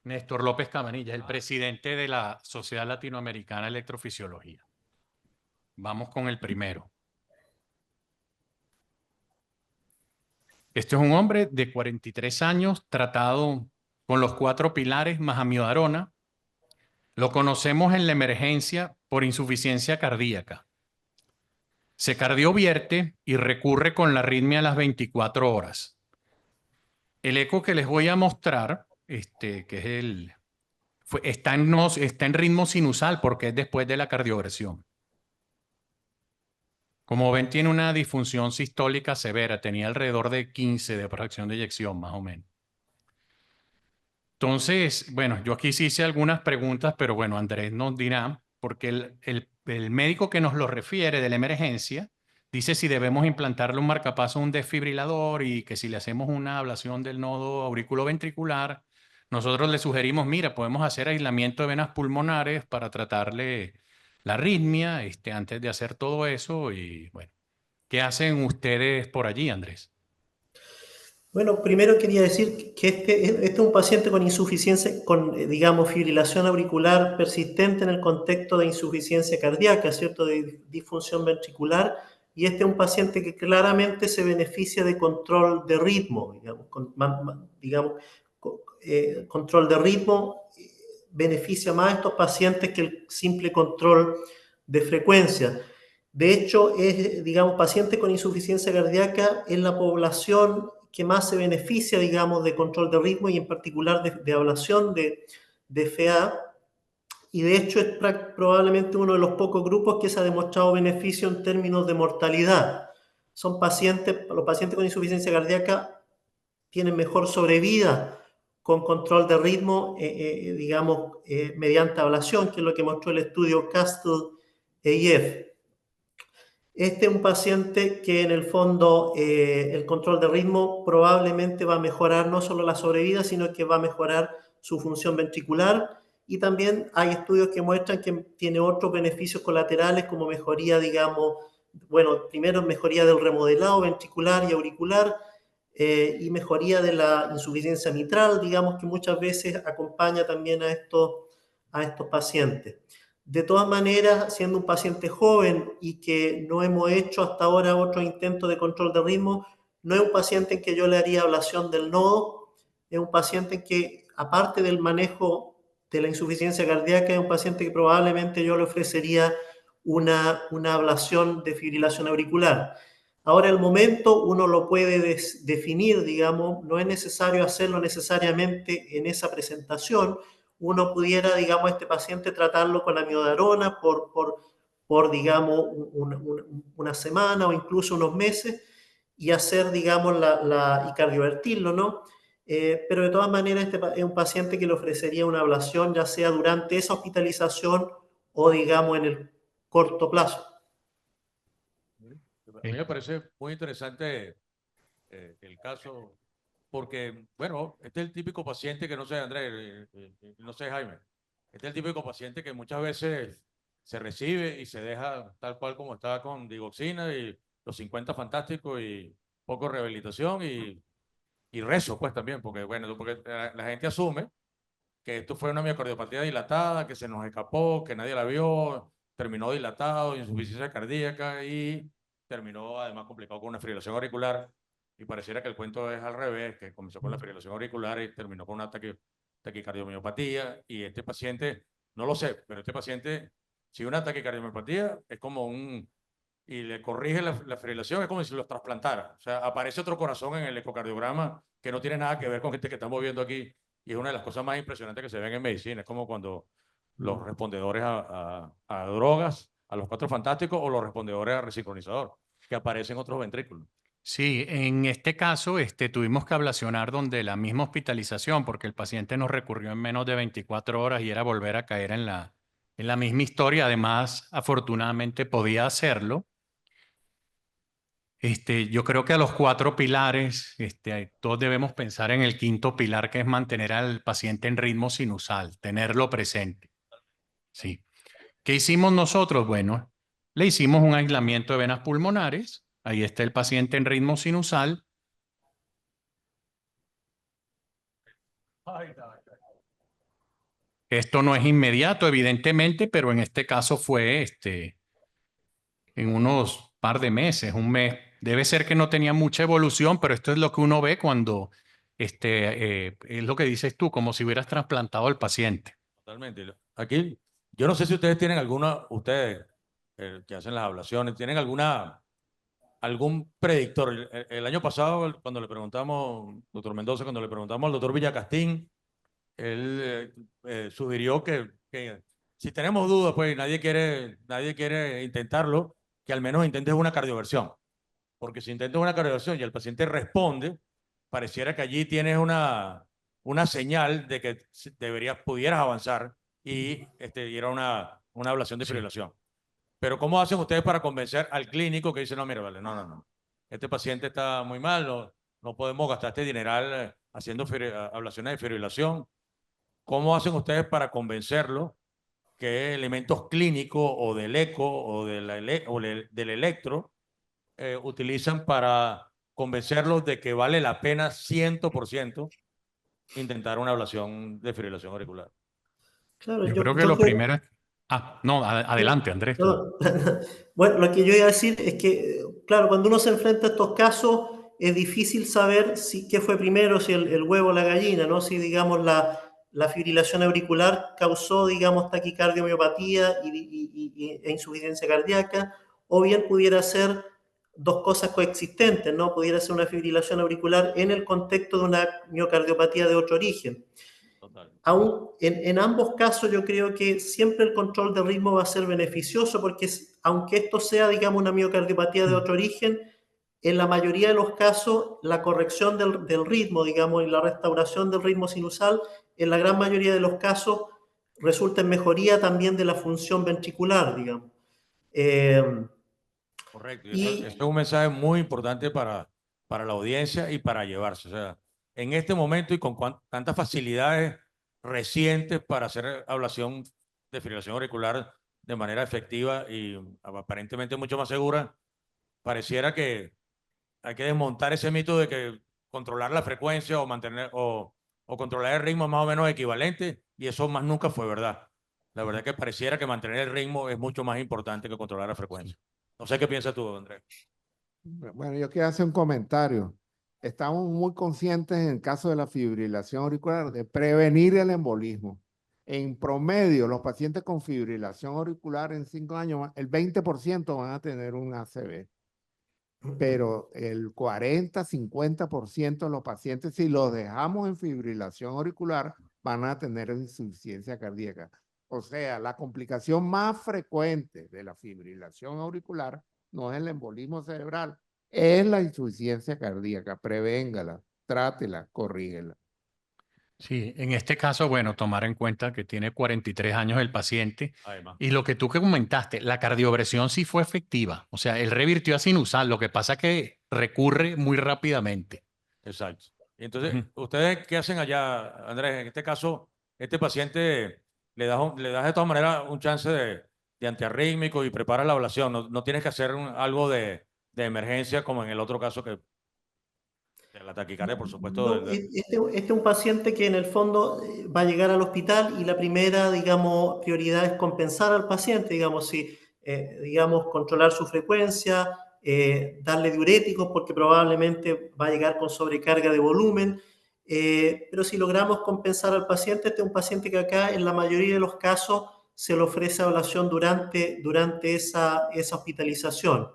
D: Néstor López Cabanillas, el presidente de la Sociedad Latinoamericana de Electrofisiología. Vamos con el primero. Este es un hombre de 43 años, tratado con los 4 pilares más amiodarona. Lo conocemos en la emergencia por insuficiencia cardíaca. Se cardiovierte y recurre con la arritmia a las 24 horas. El eco que les voy a mostrar, que es está en ritmo sinusal porque es después de la cardioversión. Como ven, tiene una disfunción sistólica severa. Tenía alrededor de 15 de fracción de eyección, más o menos. Entonces, bueno, yo aquí sí hice algunas preguntas, pero bueno, Andrés nos dirá, porque el médico que nos lo refiere de la emergencia dice si debemos implantarle un marcapaso a un desfibrilador y que si le hacemos una ablación del nodo auriculoventricular, nosotros le sugerimos, mira, podemos hacer aislamiento de venas pulmonares para tratarle la arritmia antes de hacer todo eso. Y bueno, ¿qué hacen ustedes por allí, Andrés?
B: Bueno, primero quería decir que este es un paciente con insuficiencia, digamos, fibrilación auricular persistente en el contexto de insuficiencia cardíaca, ¿cierto?, de disfunción ventricular, y este es un paciente que claramente se beneficia de control de ritmo, control de ritmo beneficia más a estos pacientes que el simple control de frecuencia. De hecho, digamos, pacientes con insuficiencia cardíaca es la población que más se beneficia, digamos, de control de ritmo y en particular de ablación de FA. Y de hecho es probablemente uno de los pocos grupos que se ha demostrado beneficio en términos de mortalidad. Los pacientes con insuficiencia cardíaca tienen mejor sobrevida con control de ritmo, mediante ablación, que es lo que mostró el estudio Castle-EIF. Este es un paciente que en el fondo el control de ritmo probablemente va a mejorar no solo la sobrevida, sino que va a mejorar su función ventricular, y también hay estudios que muestran que tiene otros beneficios colaterales como mejoría, digamos, bueno, primero mejoría del remodelado ventricular y auricular, y mejoría de la insuficiencia mitral, digamos que muchas veces acompaña también a estos pacientes. De todas maneras, siendo un paciente joven y que no hemos hecho hasta ahora otro intento de control de ritmo, no es un paciente en que yo le haría ablación del nodo, es un paciente en que, aparte del manejo de la insuficiencia cardíaca, es un paciente que probablemente yo le ofrecería una ablación de fibrilación auricular. Ahora el momento uno lo puede definir, digamos, no es necesario hacerlo necesariamente en esa presentación. Uno pudiera, digamos, a este paciente tratarlo con amiodarona por digamos, una semana o incluso unos meses y hacer, digamos, y cardiovertirlo, ¿no? Pero de todas maneras, este es un paciente que le ofrecería una ablación, ya sea durante esa hospitalización o, digamos, en el corto plazo.
A: A mí me parece muy interesante el caso, porque, bueno, este es el típico paciente que no sé, Andrés, no sé, Jaime, este es el típico paciente que muchas veces se recibe y se deja tal cual como está con digoxina y los 50 fantásticos y poco rehabilitación y rezo, pues también, porque, bueno, porque la gente asume que esto fue una miocardiopatía dilatada, que se nos escapó, que nadie la vio, terminó dilatado, insuficiencia cardíaca y terminó además complicado con una fibrilación auricular. Y pareciera que el cuento es al revés, que comenzó con la fibrilación auricular y terminó con una taquicardiomiopatía. Y este paciente, no lo sé, pero este paciente, si una taquicardiomiopatía es como y le corrige la fibrilación, es como si los trasplantara. O sea, aparece otro corazón en el ecocardiograma que no tiene nada que ver con este que estamos viendo aquí. Y es una de las cosas más impresionantes que se ven en medicina. Es como cuando los respondedores a drogas, a los 4 fantásticos, o los respondedores a resincronizador, que aparecen otros ventrículos.
D: Sí, en este caso tuvimos que ablacionar donde la misma hospitalización, porque el paciente nos recurrió en menos de 24 horas y era volver a caer en la misma historia. Además, afortunadamente podía hacerlo. Yo creo que a los 4 pilares, todos debemos pensar en el quinto pilar, que es mantener al paciente en ritmo sinusal, tenerlo presente. Sí. ¿Qué hicimos nosotros? Bueno, le hicimos un aislamiento de venas pulmonares. Ahí está el paciente en ritmo sinusal. Esto no es inmediato, evidentemente, pero en este caso fue en unos par de meses, un mes. Debe ser que no tenía mucha evolución, pero esto es lo que uno ve cuando es lo que dices tú, como si hubieras trasplantado al paciente.
A: Totalmente. Aquí, yo no sé si ustedes tienen ustedes que hacen las ablaciones, tienen algún predictor. El año pasado, cuando le preguntamos, doctor Mendoza, cuando le preguntamos al doctor Villacastín, él sugirió que si tenemos dudas, pues nadie quiere intentarlo, que al menos intentes una cardioversión. Porque si intentas una cardioversión y el paciente responde, pareciera que allí tienes una señal de que pudieras avanzar y era una ablación de fibrilación. Pero ¿cómo hacen ustedes para convencer al clínico que dice, no, mira, vale, no, este paciente está muy mal, no podemos gastar este dineral haciendo ablaciones de fibrilación? ¿Cómo hacen ustedes para convencerlo que elementos clínicos o del eco o del electro utilizan para convencerlos de que vale la pena 100% intentar una ablación de fibrilación auricular?
B: Claro,
D: Yo creo que
B: yo
D: lo
B: creo,
D: primero es... no, adelante, Andrés.
B: no, bueno, lo que yo iba a decir es que, claro, cuando uno se enfrenta a estos casos, es difícil saber qué fue primero, si el huevo o la gallina, ¿no? Si, digamos, la fibrilación auricular causó, digamos, taquicardio-miopatía e insuficiencia cardíaca, o bien pudiera ser dos cosas coexistentes, ¿no? Pudiera ser una fibrilación auricular en el contexto de una miocardiopatía de otro origen.
A: Total.
B: Aún en ambos casos yo creo que siempre el control de ritmo va a ser beneficioso porque aunque esto sea, digamos, una miocardiopatía de otro origen, en la mayoría de los casos la corrección del ritmo, digamos, y la restauración del ritmo sinusal, en la gran mayoría de los casos resulta en mejoría también de la función ventricular, digamos.
A: Correcto. Y
B: Y
A: esto es un mensaje muy importante para la audiencia y para llevarse. O sea, en este momento y con tantas facilidades recientes para hacer ablación de fibrilación auricular de manera efectiva y aparentemente mucho más segura, pareciera que hay que desmontar ese mito de que controlar la frecuencia o mantener o controlar el ritmo más o menos equivalente, y eso más nunca fue verdad. La verdad que pareciera que mantener el ritmo es mucho más importante que controlar la frecuencia. No sé qué piensas tú, Andrés.
C: Bueno, yo quiero hacer un comentario. Estamos muy conscientes en el caso de la fibrilación auricular de prevenir el embolismo. En promedio, los pacientes con fibrilación auricular en 5 años, el 20% van a tener un ACV. Pero el 40-50% de los pacientes, si los dejamos en fibrilación auricular, van a tener insuficiencia cardíaca. O sea, la complicación más frecuente de la fibrilación auricular no es el embolismo cerebral, es la insuficiencia cardíaca. Prevéngala, trátela, corrígela.
D: Sí, en este caso, bueno, tomar en cuenta que tiene 43 años el paciente
A: Además,
D: y lo que tú que comentaste, la cardioversión sí fue efectiva. O sea, él revirtió a sinusal, lo que pasa es que recurre muy rápidamente.
A: exacto. Y entonces, ¿ustedes qué hacen allá, Andrés? En este caso, este paciente le das de todas maneras un chance de antiarrítmico y preparas la ablación. No tienes que hacer algo de emergencia como en el otro caso que de la taquicardia, por supuesto.
B: No, este es un paciente que en el fondo va a llegar al hospital y la primera, digamos, prioridad es compensar al paciente, digamos, si, digamos, controlar su frecuencia, darle diuréticos porque probablemente va a llegar con sobrecarga de volumen, pero si logramos compensar al paciente, este es un paciente que acá en la mayoría de los casos se le ofrece ablación durante esa hospitalización.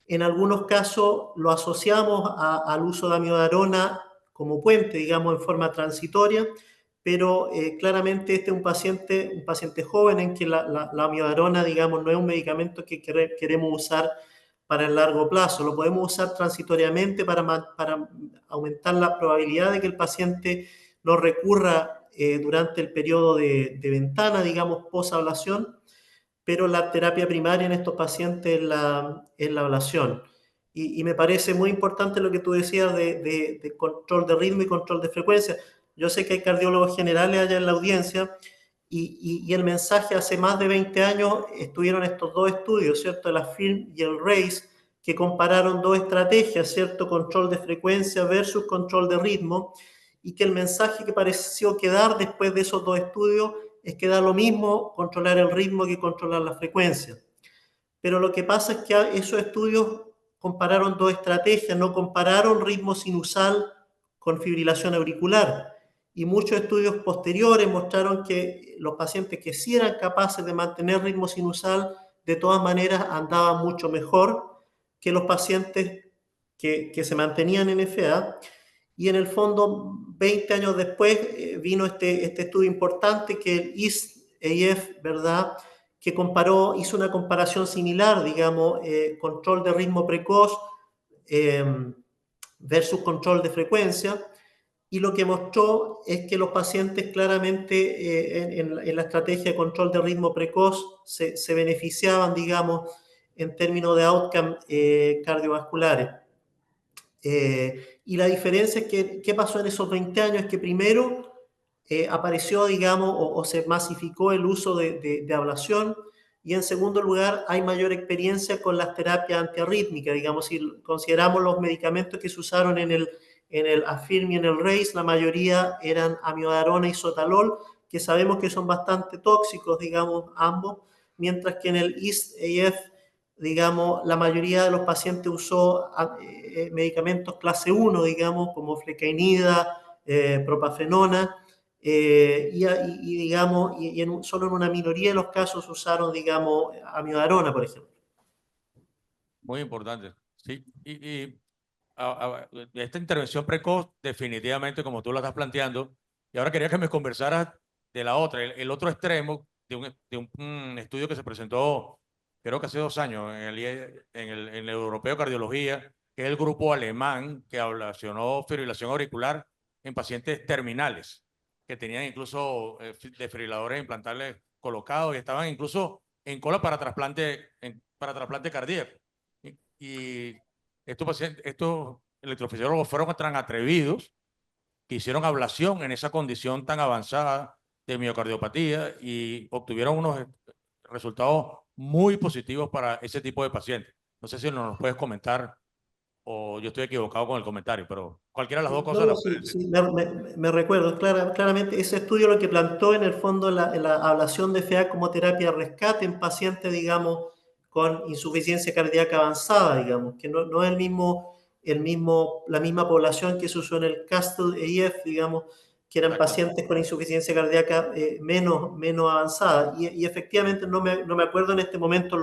B: En algunos casos lo asociamos al uso de amiodarona como puente, digamos, en forma transitoria, pero claramente este es un paciente joven en que la amiodarona, digamos, no es un medicamento que queremos usar para el largo plazo. Lo podemos usar transitoriamente para aumentar la probabilidad de que el paciente no recurra durante el periodo de ventana, digamos, post-ablación, pero la terapia primaria en estos pacientes es la ablación. Y me parece muy importante lo que tú decías de control de ritmo y control de frecuencia. Yo sé que hay cardiólogos generales allá en la audiencia y el mensaje hace más de 20 años estuvieron estos dos estudios, ¿cierto? El AFFIRM y el RAISE, que compararon dos estrategias, ¿cierto? Control de frecuencia versus control de ritmo, y que el mensaje que pareció quedar después de esos dos estudios es que da lo mismo controlar el ritmo que controlar la frecuencia. Pero lo que pasa es que esos estudios compararon dos estrategias, no compararon ritmo sinusal con fibrilación auricular. Y muchos estudios posteriores mostraron que los pacientes que sí eran capaces de mantener ritmo sinusal, de todas maneras andaban mucho mejor que los pacientes que se mantenían en FA. Y en el fondo, 20 años después, vino este estudio importante que el EAST-AF, ¿verdad?, que hizo una comparación similar, digamos, control de ritmo precoz versus control de frecuencia, y lo que mostró es que los pacientes claramente en la estrategia de control de ritmo precoz se beneficiaban, digamos, en términos de outcome cardiovasculares. Y la diferencia es que, ¿qué pasó en esos 20 años? Es que primero apareció, digamos, o se masificó el uso de ablación, y en segundo lugar hay mayor experiencia con las terapias antiarrítmicas. Digamos, si consideramos los medicamentos que se usaron en el AFFIRM y en el RAISE, la mayoría eran amiodarona y sotalol, que sabemos que son bastante tóxicos, digamos, ambos, mientras que en el EAST-AF, digamos, la mayoría de los pacientes usó medicamentos clase 1, digamos, como flecainida, propafenona, digamos, solo en una minoría de los casos usaron, digamos, amiodarona, por ejemplo.
A: muy importante. Sí, esta intervención precoz, definitivamente, como tú la estás planteando, y ahora quería que me conversaras de la otra, el otro extremo de un estudio que se presentó, creo que hace 2 años, en el Europeo de Cardiología, que es el grupo alemán que ablacionó fibrilación auricular en pacientes terminales, que tenían incluso desfibriladores implantables colocados y estaban incluso en cola para trasplante cardíaco. Y estos electrofisiólogos fueron tan atrevidos que hicieron ablación en esa condición tan avanzada de miocardiopatía y obtuvieron unos resultados muy positivos para ese tipo de pacientes. No sé si nos puedes comentar o yo estoy equivocado con el comentario, pero cualquiera de las dos
B: No,
A: cosas
B: no,
A: la puede
B: sí,
A: decir.
B: sí, me recuerdo, claramente ese estudio lo que planteó en el fondo la ablación de FA como terapia de rescate en pacientes, digamos, con insuficiencia cardíaca avanzada, digamos, que no es la misma población que se usó en el CASTLE-EIF, digamos, que eran
A: Exacto.
B: pacientes con insuficiencia cardíaca menos avanzada. Y efectivamente no me acuerdo en este momento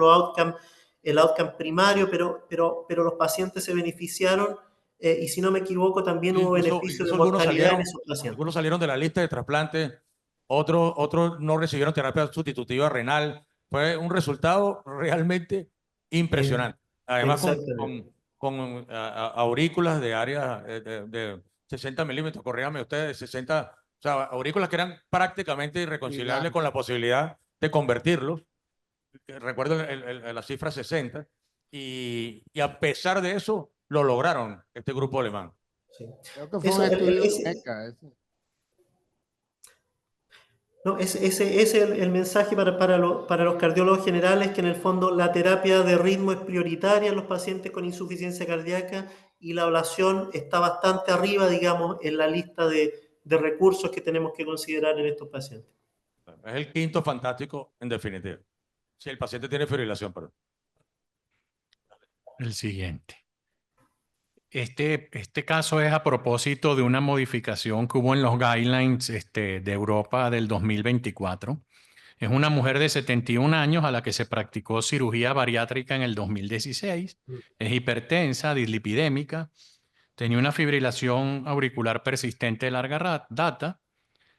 B: el outcome primario, pero los pacientes se beneficiaron y si no me equivoco, también hubo beneficio de mortalidad en esos pacientes.
A: algunos salieron de la lista de trasplantes, otros no recibieron terapia sustitutiva renal. Fue un resultado realmente impresionante. Además,
B: Exactamente.
A: con aurículas de área de 60 milímetros, corrígame ustedes, 60, o sea, aurículas que eran prácticamente irreconciliables con la posibilidad de convertirlos. Recuerdo la cifra 60, y a pesar de eso, lo lograron este grupo alemán.
B: Sí.
C: Creo que fue un estudio meca.
B: No, ese es el mensaje para los cardiólogos generales, que en el fondo la terapia de ritmo es prioritaria en los pacientes con insuficiencia cardíaca y la ablación está bastante arriba, digamos, en la lista de recursos que tenemos que considerar en estos pacientes.
A: Es el quinto fantástico, en definitiva. Si el paciente tiene fibrilación, perdón.
D: El siguiente. Este caso es a propósito de una modificación que hubo en los guidelines de Europa del 2024. Es una mujer de 71 años a la que se practicó cirugía bariátrica en el 2016. Es hipertensa, dislipidémica, tenía una fibrilación auricular persistente de larga data.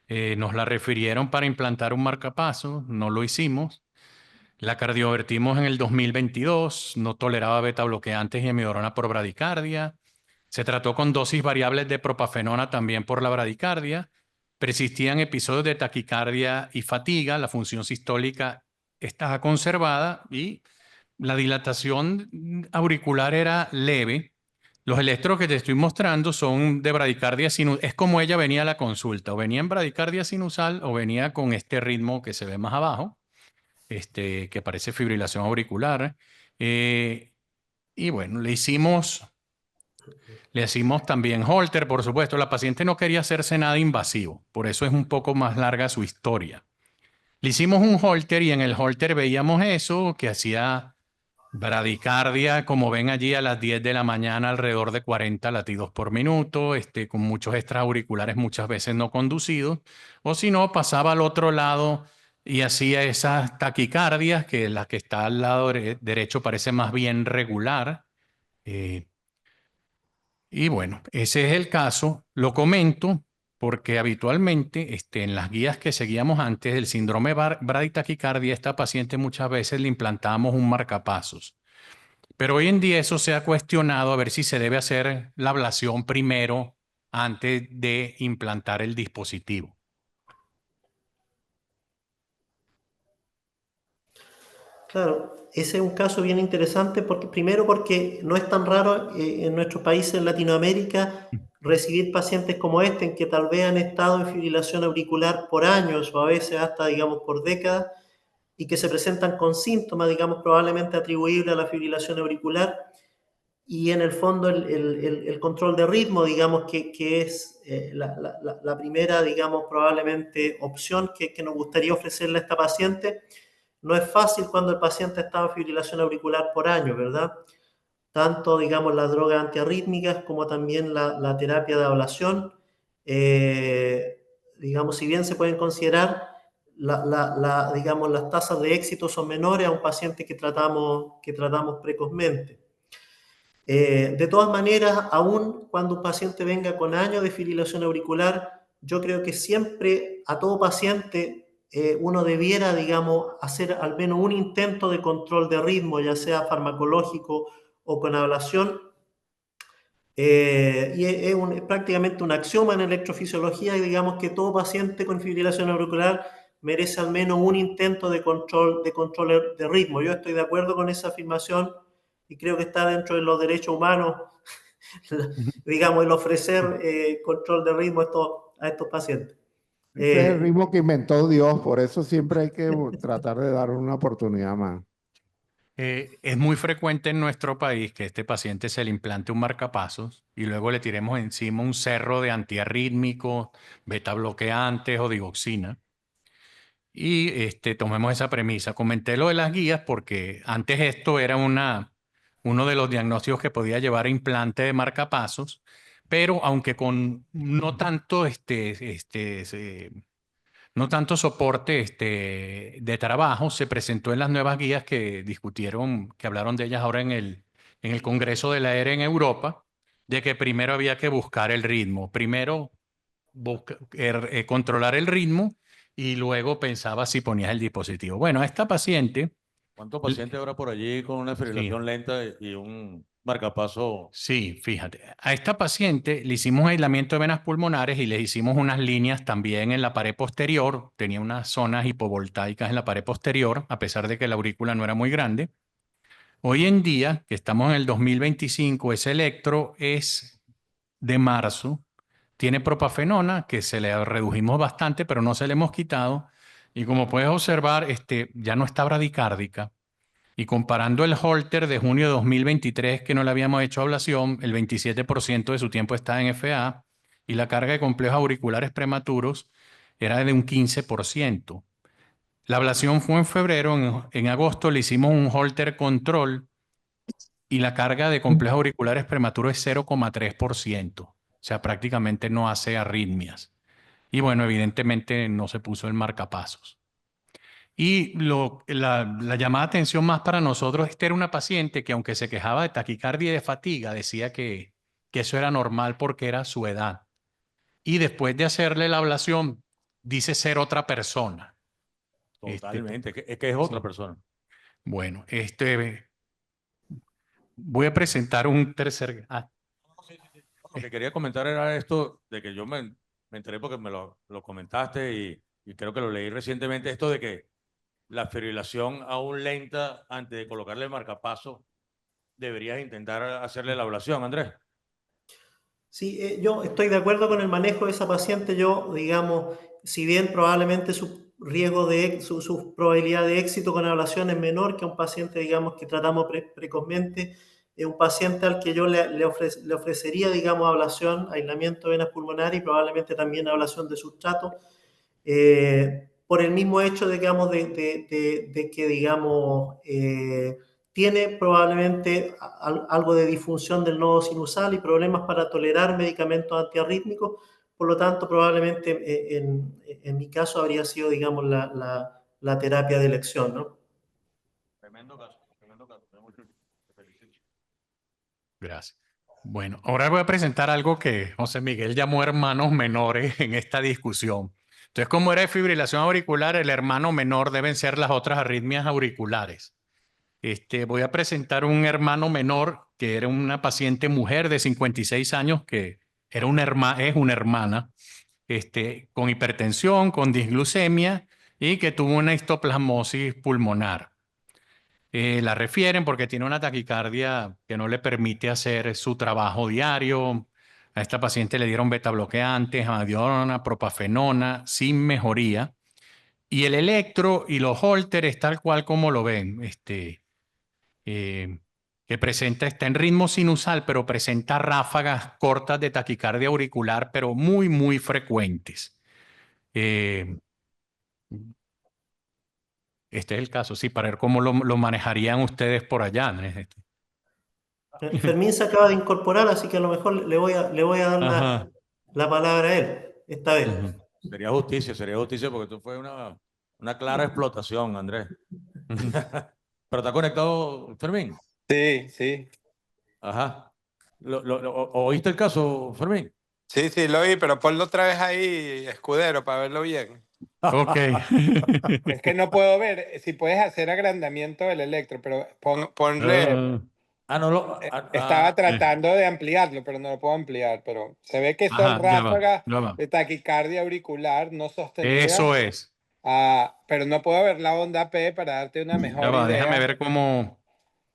D: Nos la refirieron para implantar un marcapasos, no lo hicimos. La cardiovertimos en el 2022, no toleraba beta bloqueantes y hemidrona por bradicardia. Se trató con dosis variables de propafenona también por la bradicardia. Persistían episodios de taquicardia y fatiga, la función sistólica estaba conservada y la dilatación auricular era leve. Los electros que te estoy mostrando son de bradicardia sinusal. Es como ella venía a la consulta, o venía en bradicardia sinusal o venía con este ritmo que se ve más abajo, que parece fibrilación auricular. Y bueno, le hicimos también Holter, por supuesto. La paciente no quería hacerse nada invasivo, por eso es un poco más larga su historia. Le hicimos un Holter y en el Holter veíamos eso, que hacía bradicardia, como ven allí, a las 10 de la mañana, alrededor de 40 latidos por minuto, con muchos extraauriculares muchas veces no conducidos, o si no, pasaba al otro lado y hacía esas taquicardias, que la que está al lado derecho parece más bien regular. Y bueno, ese es el caso. Lo comento porque habitualmente en las guías que seguíamos antes del síndrome braditaquicardia, a esta paciente muchas veces le implantábamos un marcapasos. Pero hoy en día eso se ha cuestionado a ver si se debe hacer la ablación primero antes de implantar el dispositivo.
B: Claro, ese es un caso bien interesante primero porque no es tan raro en nuestros países en Latinoamérica recibir pacientes como este, en que tal vez han estado en fibrilación auricular por años o a veces hasta, digamos, por décadas, y que se presentan con síntomas, digamos, probablemente atribuibles a la fibrilación auricular, y en el fondo el control de ritmo, digamos, que es la primera, digamos, probablemente opción que nos gustaría ofrecerle a esta paciente. No es fácil cuando el paciente está en fibrilación auricular por años, ¿verdad? Tanto, digamos, las drogas antiarrítmicas como también la terapia de ablación, digamos, si bien se pueden considerar, digamos, las tasas de éxito son menores a un paciente que tratamos precozmente. De todas maneras, aún cuando un paciente venga con años de fibrilación auricular, yo creo que siempre a todo paciente uno debiera, digamos, hacer al menos un intento de control de ritmo, ya sea farmacológico o con ablación. Y es prácticamente un axioma en electrofisiología, y digamos que todo paciente con fibrilación auricular merece al menos un intento de control de ritmo. Yo estoy de acuerdo con esa afirmación y creo que está dentro de los derechos humanos, digamos, el ofrecer control de ritmo a estos pacientes.
C: Ese es el ritmo que inventó Dios, por eso siempre hay que tratar de dar una oportunidad más.
D: Es muy frecuente en nuestro país que este paciente se le implante un marcapasos y luego le tiremos encima un cerro de antiarrítmicos, beta bloqueantes o digoxina. Y tomemos esa premisa. Comenté lo de las guías porque antes esto era uno de los diagnósticos que podía llevar a implante de marcapasos, pero aunque con no tanto no tanto soporte de trabajo, se presentó en las nuevas guías que discutieron, que hablaron de ellas ahora en el Congreso de la ERE en Europa, de que primero había que buscar el ritmo, primero controlar el ritmo y luego pensaba si ponías el dispositivo. Bueno, a esta paciente,
A: ¿Cuántos pacientes habrá por allí con una
D: sí,
A: fibrilación lenta y un marcapaso?
D: sí, fíjate, a esta paciente le hicimos aislamiento de venas pulmonares y le hicimos unas líneas también en la pared posterior. Tenía unas zonas hipovoltaicas en la pared posterior, a pesar de que la aurícula no era muy grande. Hoy en día, que estamos en el 2025, ese electro es de marzo. Tiene propafenona, que se le redujimos bastante, pero no se le hemos quitado. Y como puedes observar, ya no está bradicárdica. Y comparando el Holter de junio de 2023, que no le habíamos hecho ablación, el 27% de su tiempo está en FA y la carga de complejos auriculares prematuros era de un 15%. La ablación fue en febrero, en agosto le hicimos un Holter control y la carga de complejos auriculares prematuros es 0,3%. O sea, prácticamente no hace arritmias. Y bueno, evidentemente no se puso el marcapasos. Y la llamada de atención más para nosotros, esta era una paciente que aunque se quejaba de taquicardia y de fatiga, decía que eso era normal porque era su edad. Y después de hacerle la ablación, dice ser otra persona.
A: Totalmente, es que es otra
D: Sí.
A: persona.
D: Bueno, voy a presentar un tercer...
A: Lo que quería comentar era esto de que yo me enteré porque me lo comentaste y creo que lo leí recientemente, esto de que la fibrilación aún lenta, antes de colocarle el marcapaso, deberías intentar hacerle la ablación, Andrés.
B: Sí, yo estoy de acuerdo con el manejo de esa paciente. Yo, digamos, si bien probablemente su riesgo su probabilidad de éxito con ablación es menor que un paciente, digamos, que tratamos precozmente, es un paciente al que yo le ofrecería, digamos, ablación, aislamiento de venas pulmonares y probablemente también ablación de sustrato, por el mismo hecho, digamos, de que, digamos, tiene probablemente algo de disfunción del nodo sinusal y problemas para tolerar medicamentos antiarrítmicos. Por lo tanto, probablemente en mi caso habría sido, digamos, la terapia de elección, ¿no?
A: Tremendo caso, tremendo caso. Te felicito.
D: Gracias. Bueno, ahora voy a presentar algo que José Miguel llamó hermanos menores en esta discusión. Entonces, como era de fibrilación auricular, el hermano menor deben ser las otras arritmias auriculares. Voy a presentar un hermano menor que era una paciente mujer de 56 años que era es una hermana con hipertensión, con disglucemia y que tuvo una histoplasmosis pulmonar. La refieren porque tiene una taquicardia que no le permite hacer su trabajo diario. A esta paciente le dieron beta bloqueantes, amiodarona, propafenona, sin mejoría. Y el electro y los Holter es tal cual como lo ven. Que está en ritmo sinusal, pero presenta ráfagas cortas de taquicardia auricular, pero muy, muy frecuentes. Eh, este es el caso, sí, para ver cómo lo manejarían ustedes por allá.
B: Fermín se acaba de incorporar, así que a lo mejor le voy a dar
D: Ajá.
B: la palabra a él, esta vez.
D: Ujú.
A: Sería justicia porque esto fue una clara explotación, Andrés. Pero está conectado, Fermín.
E: Sí, sí.
A: Ajá. ¿Oíste el caso, Fermín?
E: Sí, sí, lo vi, pero ponlo otra vez ahí, Escudero, para verlo bien.
D: Ok.
E: Es que no puedo ver si puedes hacer agrandamiento del electro, pero ponle...
A: No lo.
E: Estaba tratando de ampliarlo, pero no lo puedo ampliar. Pero se ve que son
D: Ajá, ya va,
E: ráfagas
D: ya va.
E: de taquicardia auricular no sostenida.
D: Eso es.
E: Pero no puedo ver la onda P para darte una
D: Ya
E: mejor
D: va, déjame
E: idea.
D: ver cómo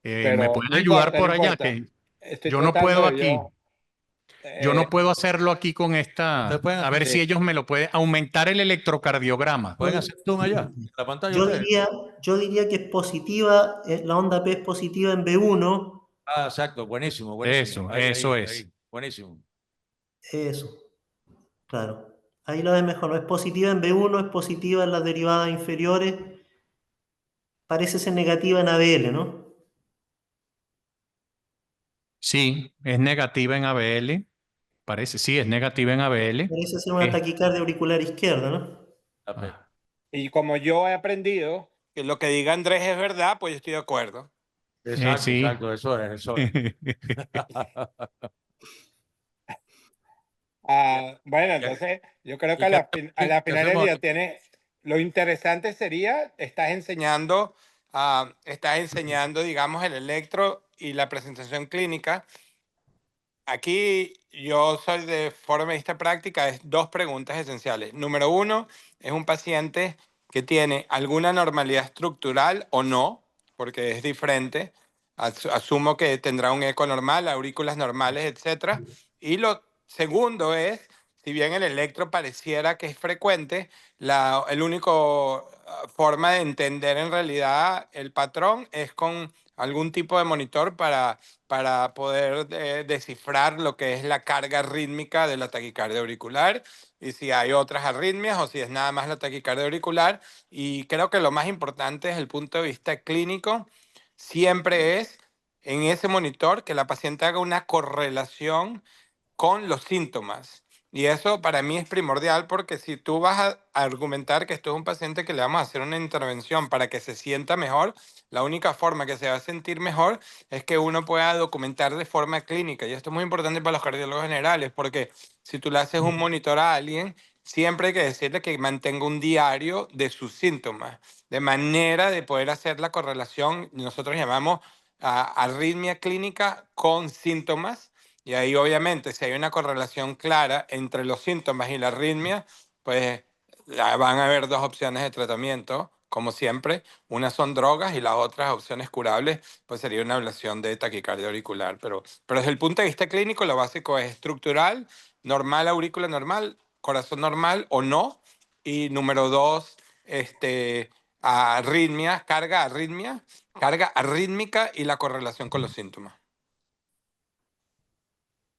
D: me
E: Pero
D: pueden
E: no
D: ayudar
E: importa, no
D: por allá,
E: importa.
D: que
E: Estoy
D: yo no
E: tratando
D: puedo
E: de
D: aquí.
E: yo.
D: Yo no puedo hacerlo aquí con esta,
A: Ustedes pueden
D: a ver
A: hacer-
D: si ellos me lo pueden aumentar el electrocardiograma.
A: ¿Pueden hacer zoom allá? En la pantalla
B: Yo
A: ustedes.
B: yo diría que es positiva, la onda P es positiva en B1.
A: Ah, exacto, buenísimo, buenísimo.
D: Eso es.
A: Buenísimo.
B: Eso, claro. Ahí lo ves mejor, no es positiva en B1, es positiva en las derivadas inferiores. Parece ser negativa en ABL, ¿no?
D: Sí, es negativa en ABL. Parece, sí, es negativa en ABL.
B: Parece ser una taquicardia auricular izquierda, ¿no?
D: Ah.
E: Y como yo he aprendido que lo que diga Andrés es verdad, pues yo estoy de acuerdo.
A: Exacto,
D: Sí.
A: exacto, eso es, eso es.
E: Bueno, entonces yo creo
A: ¿Y
E: que a
A: qué
E: la
A: qué
E: final del
A: hacemos
E: día
A: aquí?
E: lo interesante sería, estás enseñando, digamos, el electro y la presentación clínica. Aquí yo soy de forma de vista práctica, es dos preguntas esenciales. Número uno, es un paciente que tiene alguna normalidad estructural o no, porque es diferente. Asumo que tendrá un eco normal, aurículas normales, etcétera. Y lo segundo es, si bien el electro pareciera que es frecuente, el único forma de entender en realidad el patrón es con algún tipo de monitor para poder descifrar lo que es la carga rítmica de la taquicardia auricular y si hay otras arritmias o si es nada más la taquicardia auricular. Y creo que lo más importante desde el punto de vista clínico siempre es en ese monitor que la paciente haga una correlación con los síntomas. Y eso para mí es primordial porque si tú vas a argumentar que esto es un paciente que le vamos a hacer una intervención para que se sienta mejor, la única forma que se va a sentir mejor es que uno pueda documentar de forma clínica. Y esto es muy importante para los cardiólogos generales porque si tú le haces un monitor a alguien, siempre hay que decirle que mantenga un diario de sus síntomas, de manera de poder hacer la correlación, nosotros llamamos arritmia clínica con síntomas. Y ahí obviamente si hay una correlación clara entre los síntomas y la arritmia, pues van a haber dos opciones de tratamiento, como siempre. Una son drogas y las otras opciones curables, pues sería una ablación de taquicardia auricular. Pero desde el punto de vista clínico, lo básico es estructural, normal, aurícula normal, corazón normal o no. Y número dos, arritmia, carga arrítmica y la correlación con los síntomas.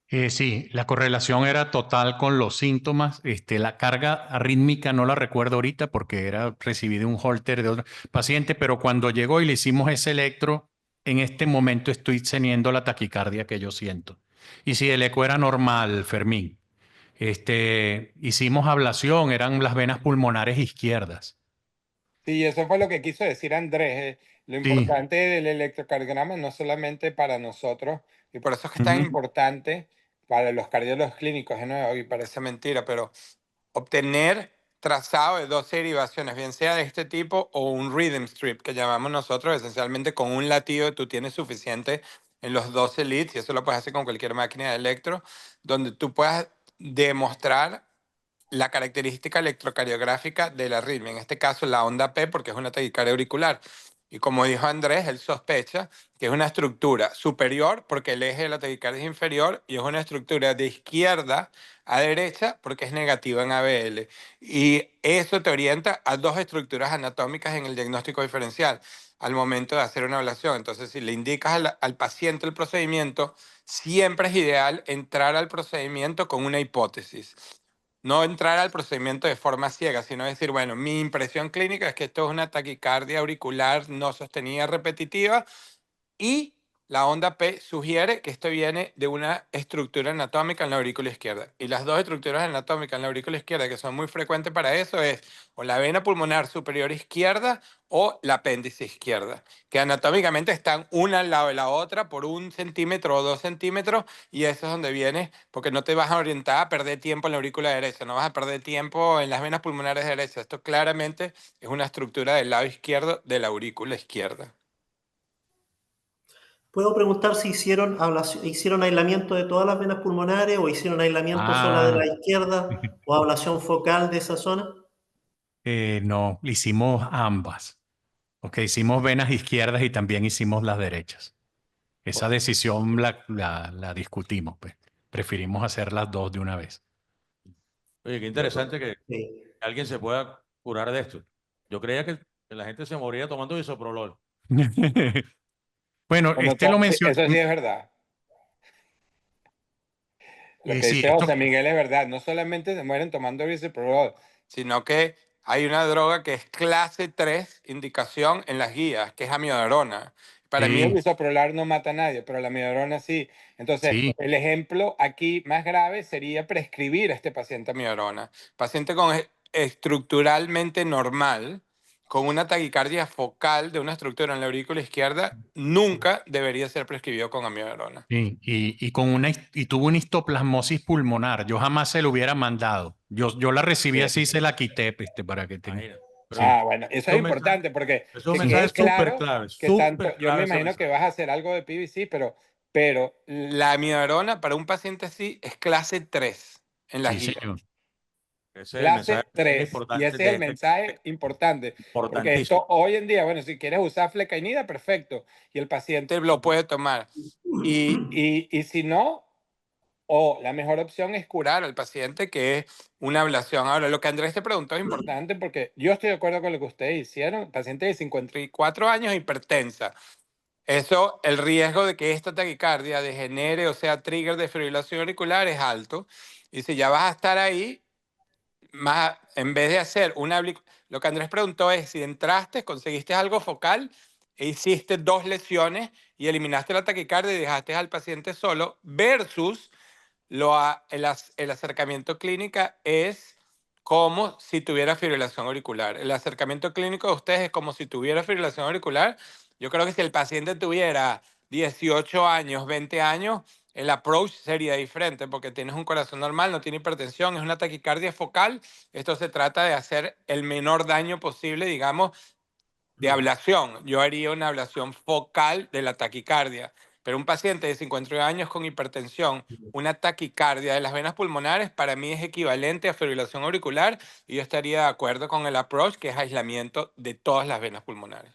D: Sí, la correlación era total con los síntomas. La carga arrítmica no la recuerdo ahorita porque recibí de un holter de otro paciente, pero cuando llegó y le hicimos ese electro, en este momento estoy teniendo la taquicardia que yo siento. Y si el eco era normal, Fermín, hicimos ablación, eran las venas pulmonares izquierdas.
E: Sí, eso fue lo que quiso decir Andrés. Lo
D: Sí.
E: importante del electrocardiograma no solamente para nosotros, y por eso es que es tan importante para los cardiólogos clínicos, de nuevo, y parece mentira, pero obtener trazado de dos derivaciones, bien sea de este tipo o un rhythm strip, que llamamos nosotros, esencialmente con un latido tú tienes suficiente en los 12 leads, y eso lo puedes hacer con cualquier máquina de electro, donde tú puedas demostrar la característica electrocardiográfica de la arritmia, en este caso la onda P, porque es una taquicardia auricular. Y como dijo Andrés, él sospecha que es una estructura superior porque el eje de la taquicardia es inferior y es una estructura de izquierda a derecha porque es negativa en ABL. Y eso te orienta a dos estructuras anatómicas en el diagnóstico diferencial al momento de hacer una ablación. Entonces, si le indicas al paciente el procedimiento, siempre es ideal entrar al procedimiento con una hipótesis. No entrar al procedimiento de forma ciega, sino decir, bueno, mi impresión clínica es que esto es una taquicardia auricular no sostenida repetitiva y la onda P sugiere que esto viene de una estructura anatómica en la aurícula izquierda. Y las dos estructuras anatómicas en la aurícula izquierda que son muy frecuentes para eso es o la vena pulmonar superior izquierda o la apéndice izquierda, que anatómicamente están una al lado de la otra por 1 centímetro o 2 centímetros y eso es donde viene, porque no te vas a orientar a perder tiempo en la aurícula derecha, no vas a perder tiempo en las venas pulmonares derechas. Esto claramente es una estructura del lado izquierdo de la aurícula izquierda.
B: ¿Puedo preguntar si hicieron aislamiento de todas las venas pulmonares o hicieron aislamiento solo de la izquierda o ablación focal de esa zona?
D: No, hicimos ambas. Ok, hicimos venas izquierdas y también hicimos las derechas. Esa decisión la discutimos, pues. preferimos hacer las dos de una vez.
A: Oye, qué interesante que
B: Sí.
A: alguien se pueda curar de esto. Yo creía que la gente se moría tomando bisoprolol.
D: Bueno,
E: Bueno,
D: este lo mencionó.
E: eso sí es verdad. Lo que
D: Sí,
E: dice
D: esto,
E: José Miguel es verdad. No solamente se mueren tomando bisoprolol, sino que hay una droga que es clase 3, indicación en las guías, que es amiodarona. Para mí el
D: sí,
E: bisoprolol no mata a nadie, pero la amiodarona sí. Entonces,
D: sí,
E: el ejemplo aquí más grave sería prescribir a este paciente amiodarona. Paciente estructuralmente normal, con una taquicardia focal de una estructura en la aurícula izquierda, nunca debería ser prescribido con amiodarona.
D: sí, y tuvo una histoplasmosis pulmonar. Yo jamás se lo hubiera mandado. Yo la recibí
E: Sí.
D: así, se la quité, para que tenga.
A: Imagínate. Pero
D: Sí,
E: Bueno, eso es
A: es un mensaje,
E: importante porque
A: es un
E: que
D: sí,
A: mensaje
E: quede claro que
A: súper
E: tanto, yo me
A: clave ese
E: imagino que
A: mensaje.
E: vas a hacer algo de PVC, pero la amiodarona para un paciente así es clase 3 en las
D: sí,
E: guías.
D: señor.
A: Ese es el mensaje
E: Clase 3. Y
A: importante
E: ese es
A: de
E: el mensaje importante. Porque
A: importantísimo.
E: esto hoy en día, bueno, si quieres usar flecainida, perfecto. Y el paciente lo puede tomar. Y si no, o la mejor opción es curar al paciente, que es una ablación. Ahora, lo que Andrés te preguntó es importante porque yo estoy de acuerdo con lo que ustedes hicieron. Paciente de 54 años, hipertensa. Eso, el riesgo de que esta taquicardia degenere o sea trigger de fibrilación auricular es alto. Y si ya vas a estar ahí, más, en vez de hacer lo que Andrés preguntó es si entraste, conseguiste algo focal e hiciste 2 lesiones y eliminaste la taquicardia y dejaste al paciente solo, versus el acercamiento clínica es como si tuviera fibrilación auricular. El acercamiento clínico de ustedes es como si tuviera fibrilación auricular. Yo creo que si el paciente tuviera 18 años, 20 años, el approach sería diferente porque tienes un corazón normal, no tiene hipertensión, es una taquicardia focal. Esto se trata de hacer el menor daño posible, digamos, de ablación. Yo haría una ablación focal de la taquicardia. Pero un paciente de 50 años con hipertensión, una taquicardia de las venas pulmonares, para mí es equivalente a fibrilación auricular y yo estaría de acuerdo con el approach, que es aislamiento de todas las venas pulmonares.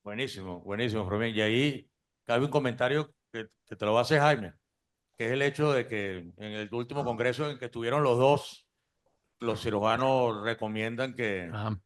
A: Buenísimo, buenísimo, Fermín. Y ahí cabe un comentario que te lo va a hacer Jaime, que es el hecho de que en el último congreso en que estuvieron los dos, los cirujanos recomiendan que,
D: Ajá.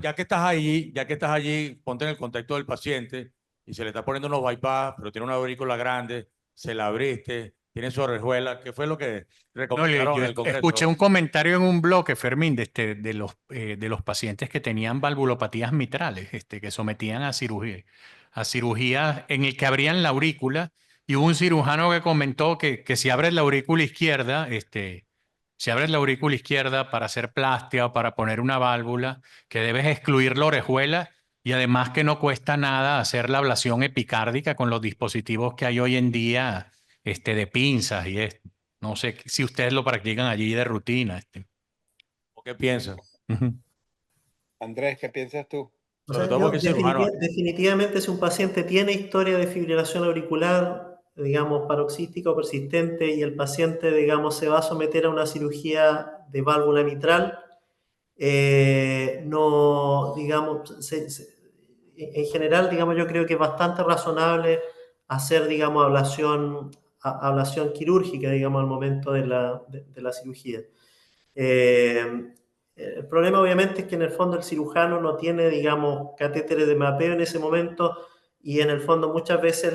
A: ya que estás allí, ponte en el contexto del paciente y se le está poniendo unos bypass, pero tiene una aurícula grande, se la abriste, tiene su orejuela. ¿Qué fue lo que
D: No,
A: recomendaron
D: yo
A: en el
D: escuché
A: congreso?
D: un comentario en un bloque, Fermín, de los pacientes que tenían valvulopatías mitrales, que sometían a cirugía en el que abrían la aurícula, y hubo un cirujano que comentó que si abres la aurícula izquierda, si abres la aurícula izquierda para hacer plastia o para poner una válvula, que debes excluir la orejuela, y además que no cuesta nada hacer la ablación epicárdica con los dispositivos que hay hoy en día, de pinzas y esto. No sé si ustedes lo practican allí de rutina.
A: ¿O qué piensan?
D: Ujú.
E: Andrés, ¿qué piensas tú?
B: O
A: Sobre
B: sea,
A: todo
B: yo
A: porque es cirujano.
B: definitivamente si un paciente tiene historia de fibrilación auricular, digamos, paroxística o persistente, y el paciente, digamos, se va a someter a una cirugía de válvula mitral, no, digamos, en general, digamos, yo creo que es bastante razonable hacer, digamos, ablación quirúrgica, digamos, al momento de la cirugía. El problema obviamente es que en el fondo el cirujano no tiene, digamos, catéteres de mapeo en ese momento, y en el fondo muchas veces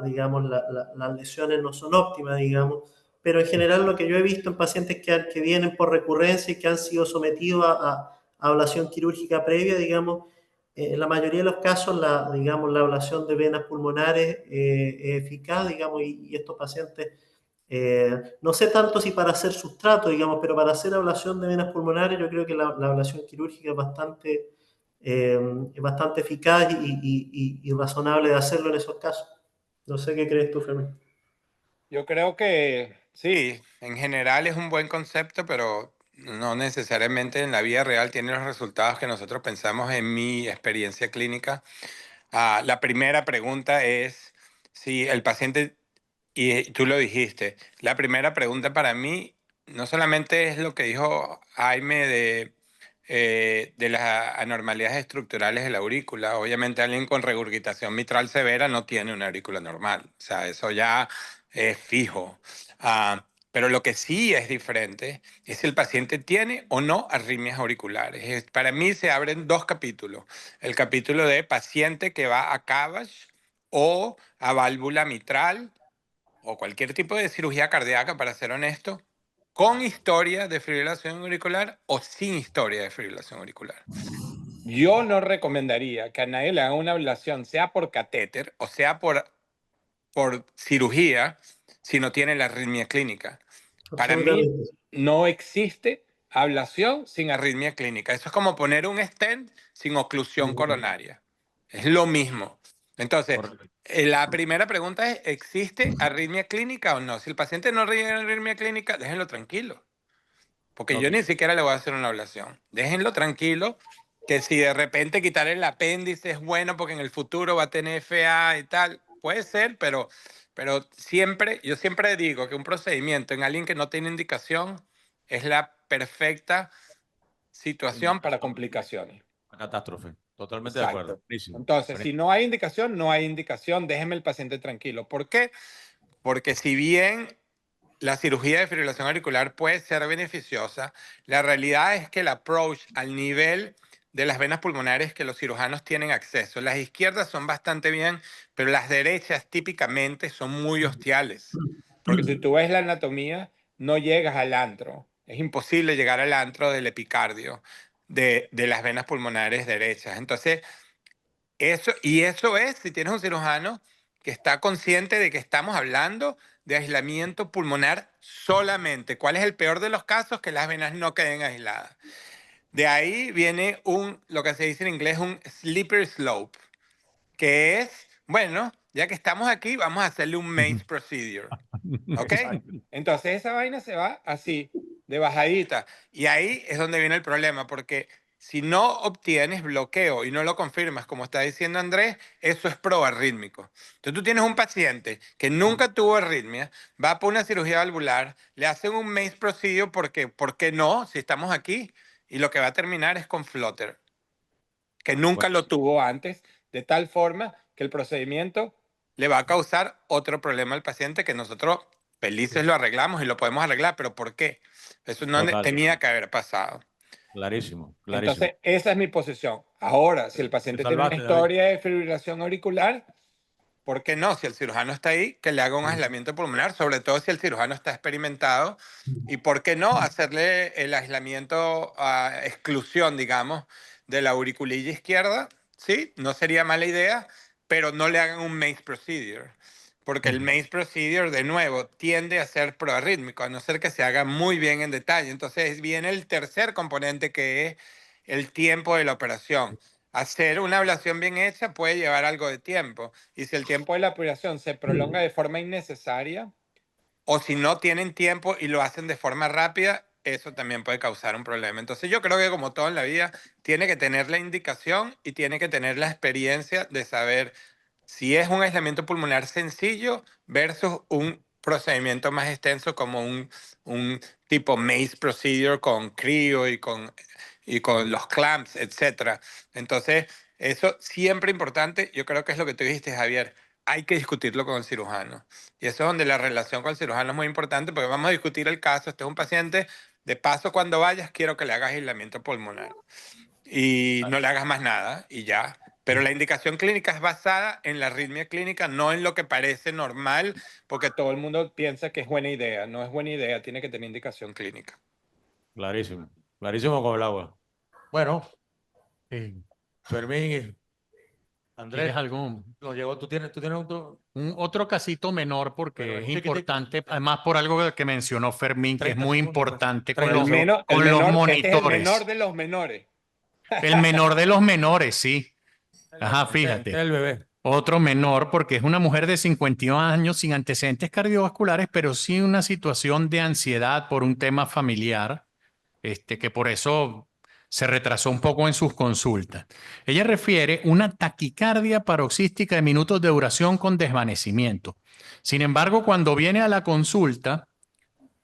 B: digamos, las lesiones no son óptimas, digamos, pero en general lo que yo he visto en pacientes que vienen por recurrencia y que han sido sometidos a ablación quirúrgica previa, digamos, en la mayoría de los casos, digamos, la ablación de venas pulmonares es eficaz, digamos, y estos pacientes no sé tanto si para hacer sustrato, digamos, pero para hacer ablación de venas pulmonares yo creo que la ablación quirúrgica es bastante eficaz y razonable de hacerlo en esos casos. No sé qué crees tú, Fermín.
E: Yo creo que sí, en general es un buen concepto, pero no necesariamente en la vida real tiene los resultados que nosotros pensamos en mi experiencia clínica. La primera pregunta es si el paciente, y tú lo dijiste, la primera pregunta para mí no solamente es lo que dijo Jaime de las anormalidades estructurales de la aurícula. Obviamente alguien con regurgitación mitral severa no tiene una aurícula normal. O sea, eso ya fijo. Pero lo que sí es diferente es si el paciente tiene o no arritmias auriculares. Para mí se abren dos capítulos. El capítulo de paciente que va a CABG o a válvula mitral o cualquier tipo de cirugía cardíaca, para ser honesto, con historia de fibrilación auricular o sin historia de fibrilación auricular. Yo no recomendaría que a nadie le haga una ablación, sea por catéter o sea por cirugía, si no tiene la arritmia clínica. Para mí
B: Absolutamente.
E: no existe ablación sin arritmia clínica. Eso es como poner un stent sin oclusión coronaria. Es lo mismo. Entonces,
A: Correcto.
E: la primera pregunta es, ¿existe arritmia clínica o no? Si el paciente no tiene arritmia clínica, déjenlo tranquilo. Porque yo
A: Ok.
E: ni siquiera le voy a hacer una ablación. Déjenlo tranquilo, que si de repente quitar el apéndice es bueno porque en el futuro va a tener FA y tal, puede ser, pero yo siempre digo que un procedimiento en alguien que no tiene indicación es la perfecta situación para complicaciones.
A: Una catástrofe. Totalmente de acuerdo.
E: Exacto.
A: Buenísimo.
E: Entonces, si no hay indicación, no hay indicación, déjeme el paciente tranquilo. ¿Por qué? Porque si bien la cirugía de fibrilación auricular puede ser beneficiosa, la realidad es que el approach al nivel de las venas pulmonares que los cirujanos tienen acceso, las izquierdas son bastante bien, pero las derechas típicamente son muy hostiales. Porque si tú ves la anatomía, no llegas al antro. Es imposible llegar al antro del epicardio de las venas pulmonares derechas. Entonces, eso es si tienes un cirujano que está consciente de que estamos hablando de aislamiento pulmonar solamente. ¿Cuál es el peor de los casos? Que las venas no queden aisladas. De ahí viene lo que se dice en inglés, un slippery slope, que es, bueno, ya que estamos aquí, vamos a hacerle un MACE procedure. ¿Ok? Entonces esa vaina se va así, de bajadita. Y ahí es donde viene el problema, porque si no obtienes bloqueo y no lo confirmas, como está diciendo Andrés, eso es proarrítmico. Entonces tú tienes un paciente que nunca tuvo arritmia, va por una cirugía valvular, le hacen un MACE procedure porque, ¿por qué no? Si estamos aquí. Y lo que va a terminar es con flutter, que nunca lo tuvo antes, de tal forma que el procedimiento le va a causar otro problema al paciente que nosotros felices lo arreglamos y lo podemos arreglar, pero ¿por qué? Eso no
A: Total.
E: tenía que haber pasado.
A: Clarísimo, clarísimo.
E: Entonces, esa es mi posición. Ahora, si el
A: Te
E: paciente tiene una
A: salvaste, David.
E: historia de fibrilación auricular, ¿por qué no? Si el cirujano está ahí, que le haga un aislamiento pulmonar, sobre todo si el cirujano está experimentado. ¿Y por qué no hacerle el aislamiento a exclusión, digamos, de la auriculilla izquierda? Sí, no sería mala idea, pero no le hagan un MACE procedure. Porque el MACE procedure, de nuevo, tiende a ser proarrítmico, a no ser que se haga muy bien en detalle. Entonces viene el tercer componente, que es el tiempo de la operación. Hacer una ablación bien hecha puede llevar algo de tiempo. Y si el tiempo de la operación se prolonga de forma innecesaria, o si no tienen tiempo y lo hacen de forma rápida, eso también puede causar un problema. Entonces yo creo que como todo en la vida, tiene que tener la indicación y tiene que tener la experiencia de saber si es un aislamiento pulmonar sencillo versus un procedimiento más extenso como un tipo MACE procedure con CRIO y con los clamps, etc. Entonces, eso siempre importante, yo creo que es lo que tú dijiste, Javier, hay que discutirlo con el cirujano. Y eso es donde la relación con el cirujano es muy importante, porque vamos a discutir el caso. Este es un paciente, de paso cuando vayas quiero que le hagas aislamiento pulmonar y no le hagas más nada y ya. Pero la indicación clínica es basada en la arritmia clínica, no en lo que parece normal, porque todo el mundo piensa que es buena idea. No es buena idea, tiene que tener indicación clínica.
A: Clarísimo. Clarísimo como el agua. Bueno,
D: Sí.
A: Fermín, Andrés,
D: ¿Tienes algún
A: tú tienes otro
D: otro casito menor porque
A: Pero
D: es
A: chiquitico.
D: importante, además por algo que mencionó Fermín, que es
A: 30
D: muy
A: segundos, pues.
D: importante
A: 30
D: con
A: segundos.
D: con los
E: Este es el
D: monitores.
E: menor de los menores.
D: El menor de los menores, sí. Ajá,
A: Este
D: fíjate.
A: es el bebé.
D: Otro menor, porque es una mujer de 51 años sin antecedentes cardiovasculares, pero sí una situación de ansiedad por un tema familiar, que por eso se retrasó un poco en sus consultas. Ella refiere una taquicardia paroxística de minutos de duración con desvanecimiento. Sin embargo, cuando viene a la consulta,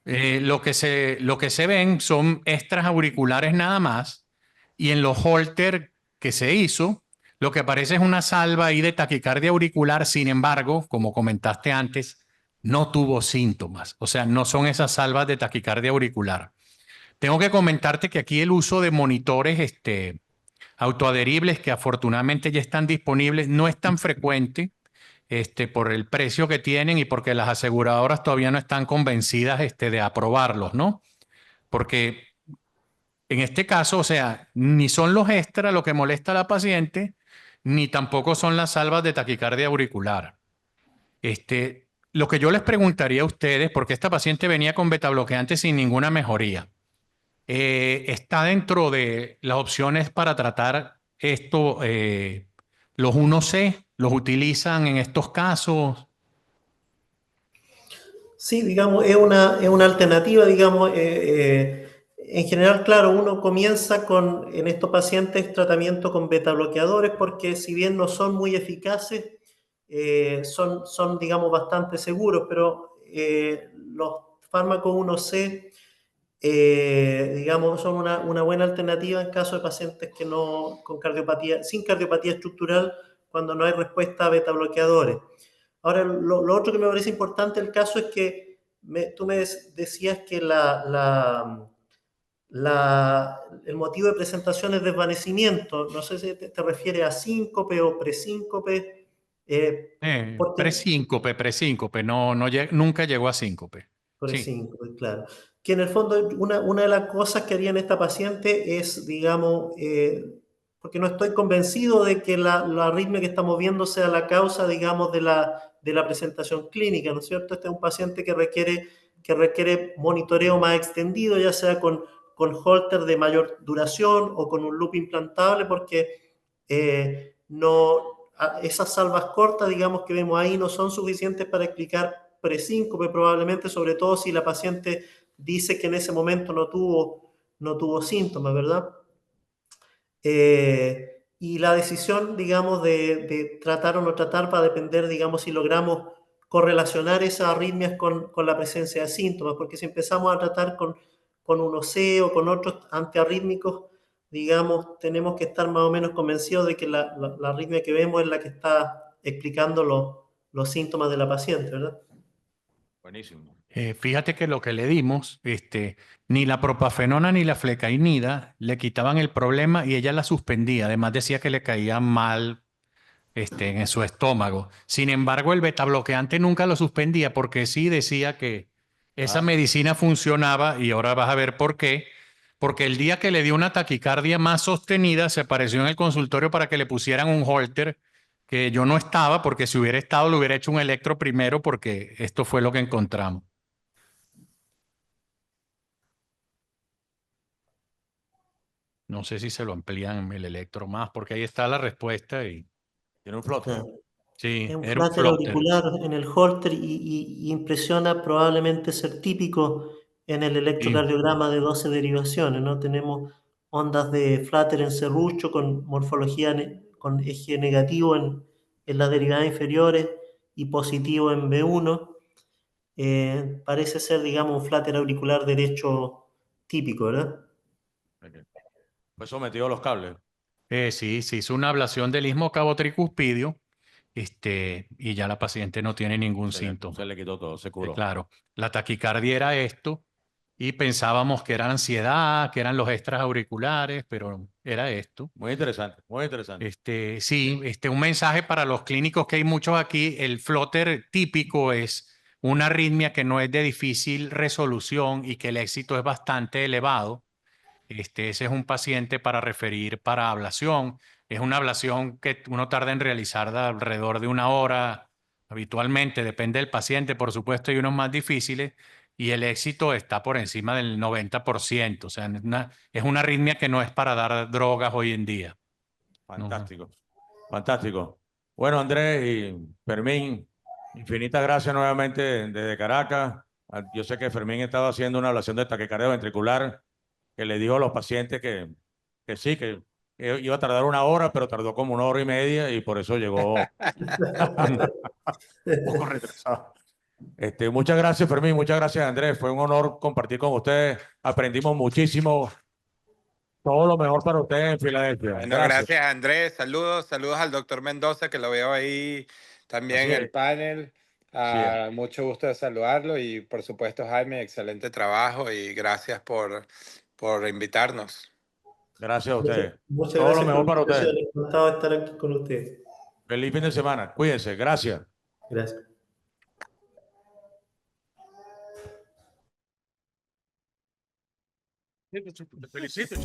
D: lo que se ven son extras auriculares nada más, y en los holter que se hizo, lo que aparece es una salva ahí de taquicardia auricular. Sin embargo, como comentaste antes, no tuvo síntomas. O sea, no son esas salvas de taquicardia auricular. Tengo que comentarte que aquí el uso de monitores autoadheribles, que afortunadamente ya están disponibles, no es tan frecuente por el precio que tienen y porque las aseguradoras todavía no están convencidas de aprobarlos, ¿no? Porque en este caso, o sea, ni son los extras lo que molesta a la paciente, ni tampoco son las salvas de taquicardia auricular. Lo que yo les preguntaría a ustedes, porque esta paciente venía con betabloqueantes sin ninguna mejoría, ¿está dentro de las opciones para tratar esto? ¿Los 1C los utilizan en estos casos?
B: Sí, digamos, es una alternativa, digamos, en general, claro, uno comienza en estos pacientes tratamiento con betabloqueadores porque si bien no son muy eficaces, son, digamos, bastante seguros, pero los fármacos 1C, digamos, son una buena alternativa en caso de pacientes que no, con cardiopatía, sin cardiopatía estructural, cuando no hay respuesta a betabloqueadores. Ahora, lo otro que me parece importante del caso es que tú me decías que el motivo de presentación es desvanecimiento. No sé si te refieres a síncope o presíncope. Porque
D: Presíncope, no, nunca llegó a síncope. Sí.
B: presíncope, claro. Que en el fondo una de las cosas que haría en esta paciente es, digamos, porque no estoy convencido de que la arritmia que estamos viendo sea la causa, digamos, de la presentación clínica, ¿no es cierto? Este es un paciente que requiere monitoreo más extendido, ya sea con holter de mayor duración o con un loop implantable, porque esas salvas cortas, digamos, que vemos ahí no son suficientes para explicar presíncope probablemente, sobre todo si la paciente dice que en ese momento no tuvo síntomas, ¿verdad? Y la decisión, digamos, de tratar o no tratar va a depender, digamos, si logramos correlacionar esas arritmias con la presencia de síntomas, porque si empezamos a tratar con 1C o con otros antiarrítmicos, digamos, tenemos que estar más o menos convencidos de que la arritmia que vemos es la que está explicando los síntomas de la paciente, ¿verdad?
A: Buenísimo.
D: Fíjate que lo que le dimos, ni la propafenona ni la flecainida le quitaban el problema y ella la suspendía. Además decía que le caía mal en su estómago. Sin embargo, el betabloqueante nunca lo suspendía porque sí decía que esa medicina funcionaba y ahora vas a ver por qué. Porque el día que le dio una taquicardia más sostenida, se apareció en el consultorio para que le pusieran un holter, que yo no estaba, porque si hubiera estado, le hubiera hecho un electro primero, porque esto fue lo que encontramos. No sé si se lo amplían el electro más, porque ahí está la respuesta y
A: Tiene un flote.
D: sí,
B: Es un
D: era un
B: flutter
D: flotter.
B: auricular en el holter y impresiona probablemente ser típico en el
D: Sí.
B: electrocardiograma de 12 derivaciones, ¿no? Tenemos ondas de flutter en serrucho con morfología con eje negativo en las derivadas inferiores y positivo en B1. Parece ser, digamos, un flutter auricular derecho típico, ¿verdad?
A: Fue sometido a los cables.
D: Sí, se hizo una ablación del istmo cabo-tricuspidio, y ya la paciente no tiene ningún síntoma.
A: Se le quitó todo, se curó.
D: Claro, la taquicardia era esto y pensábamos que era ansiedad, que eran los extras auriculares, pero era esto.
A: Muy interesante, muy interesante.
D: Sí, un mensaje para los clínicos que hay muchos aquí. El flutter típico es una arritmia que no es de difícil resolución y que el éxito es bastante elevado. Ese es un paciente para referir para ablación. Es una ablación que uno tarda en realizar de alrededor de 1 hora habitualmente. Depende del paciente, por supuesto, hay unos más difíciles y el éxito está por encima del 90%. O sea, es una arritmia que no es para dar drogas hoy en día.
A: Fantástico, fantástico. Bueno, Andrés y Fermín, infinitas gracias nuevamente desde Caracas. Yo sé que Fermín estaba haciendo una ablación de taquicardia ventricular que le dijo a los pacientes que sí, que iba a tardar 1 hora, pero tardó como 1 hora y media y por eso llegó un poco retrasado. Muchas gracias, Fermín, muchas gracias, Andrés. Fue un honor compartir con ustedes. Aprendimos muchísimo. Todo lo mejor para ustedes en Filadelfia.
E: Bueno, gracias, Andrés. Saludos al doctor Mendoza, que lo veo ahí también en el panel. Mucho gusto de saludarlo y por supuesto, Jaime, excelente trabajo y gracias por invitarnos.
A: Gracias a ustedes.
B: Muchas
A: Todo lo
B: gracias
A: mejor
B: por la
A: para ustedes.
B: invitación. Encantado de estar aquí con ustedes.
A: Feliz fin de semana. Cuídense. Gracias.
B: Gracias.
A: Te felicito.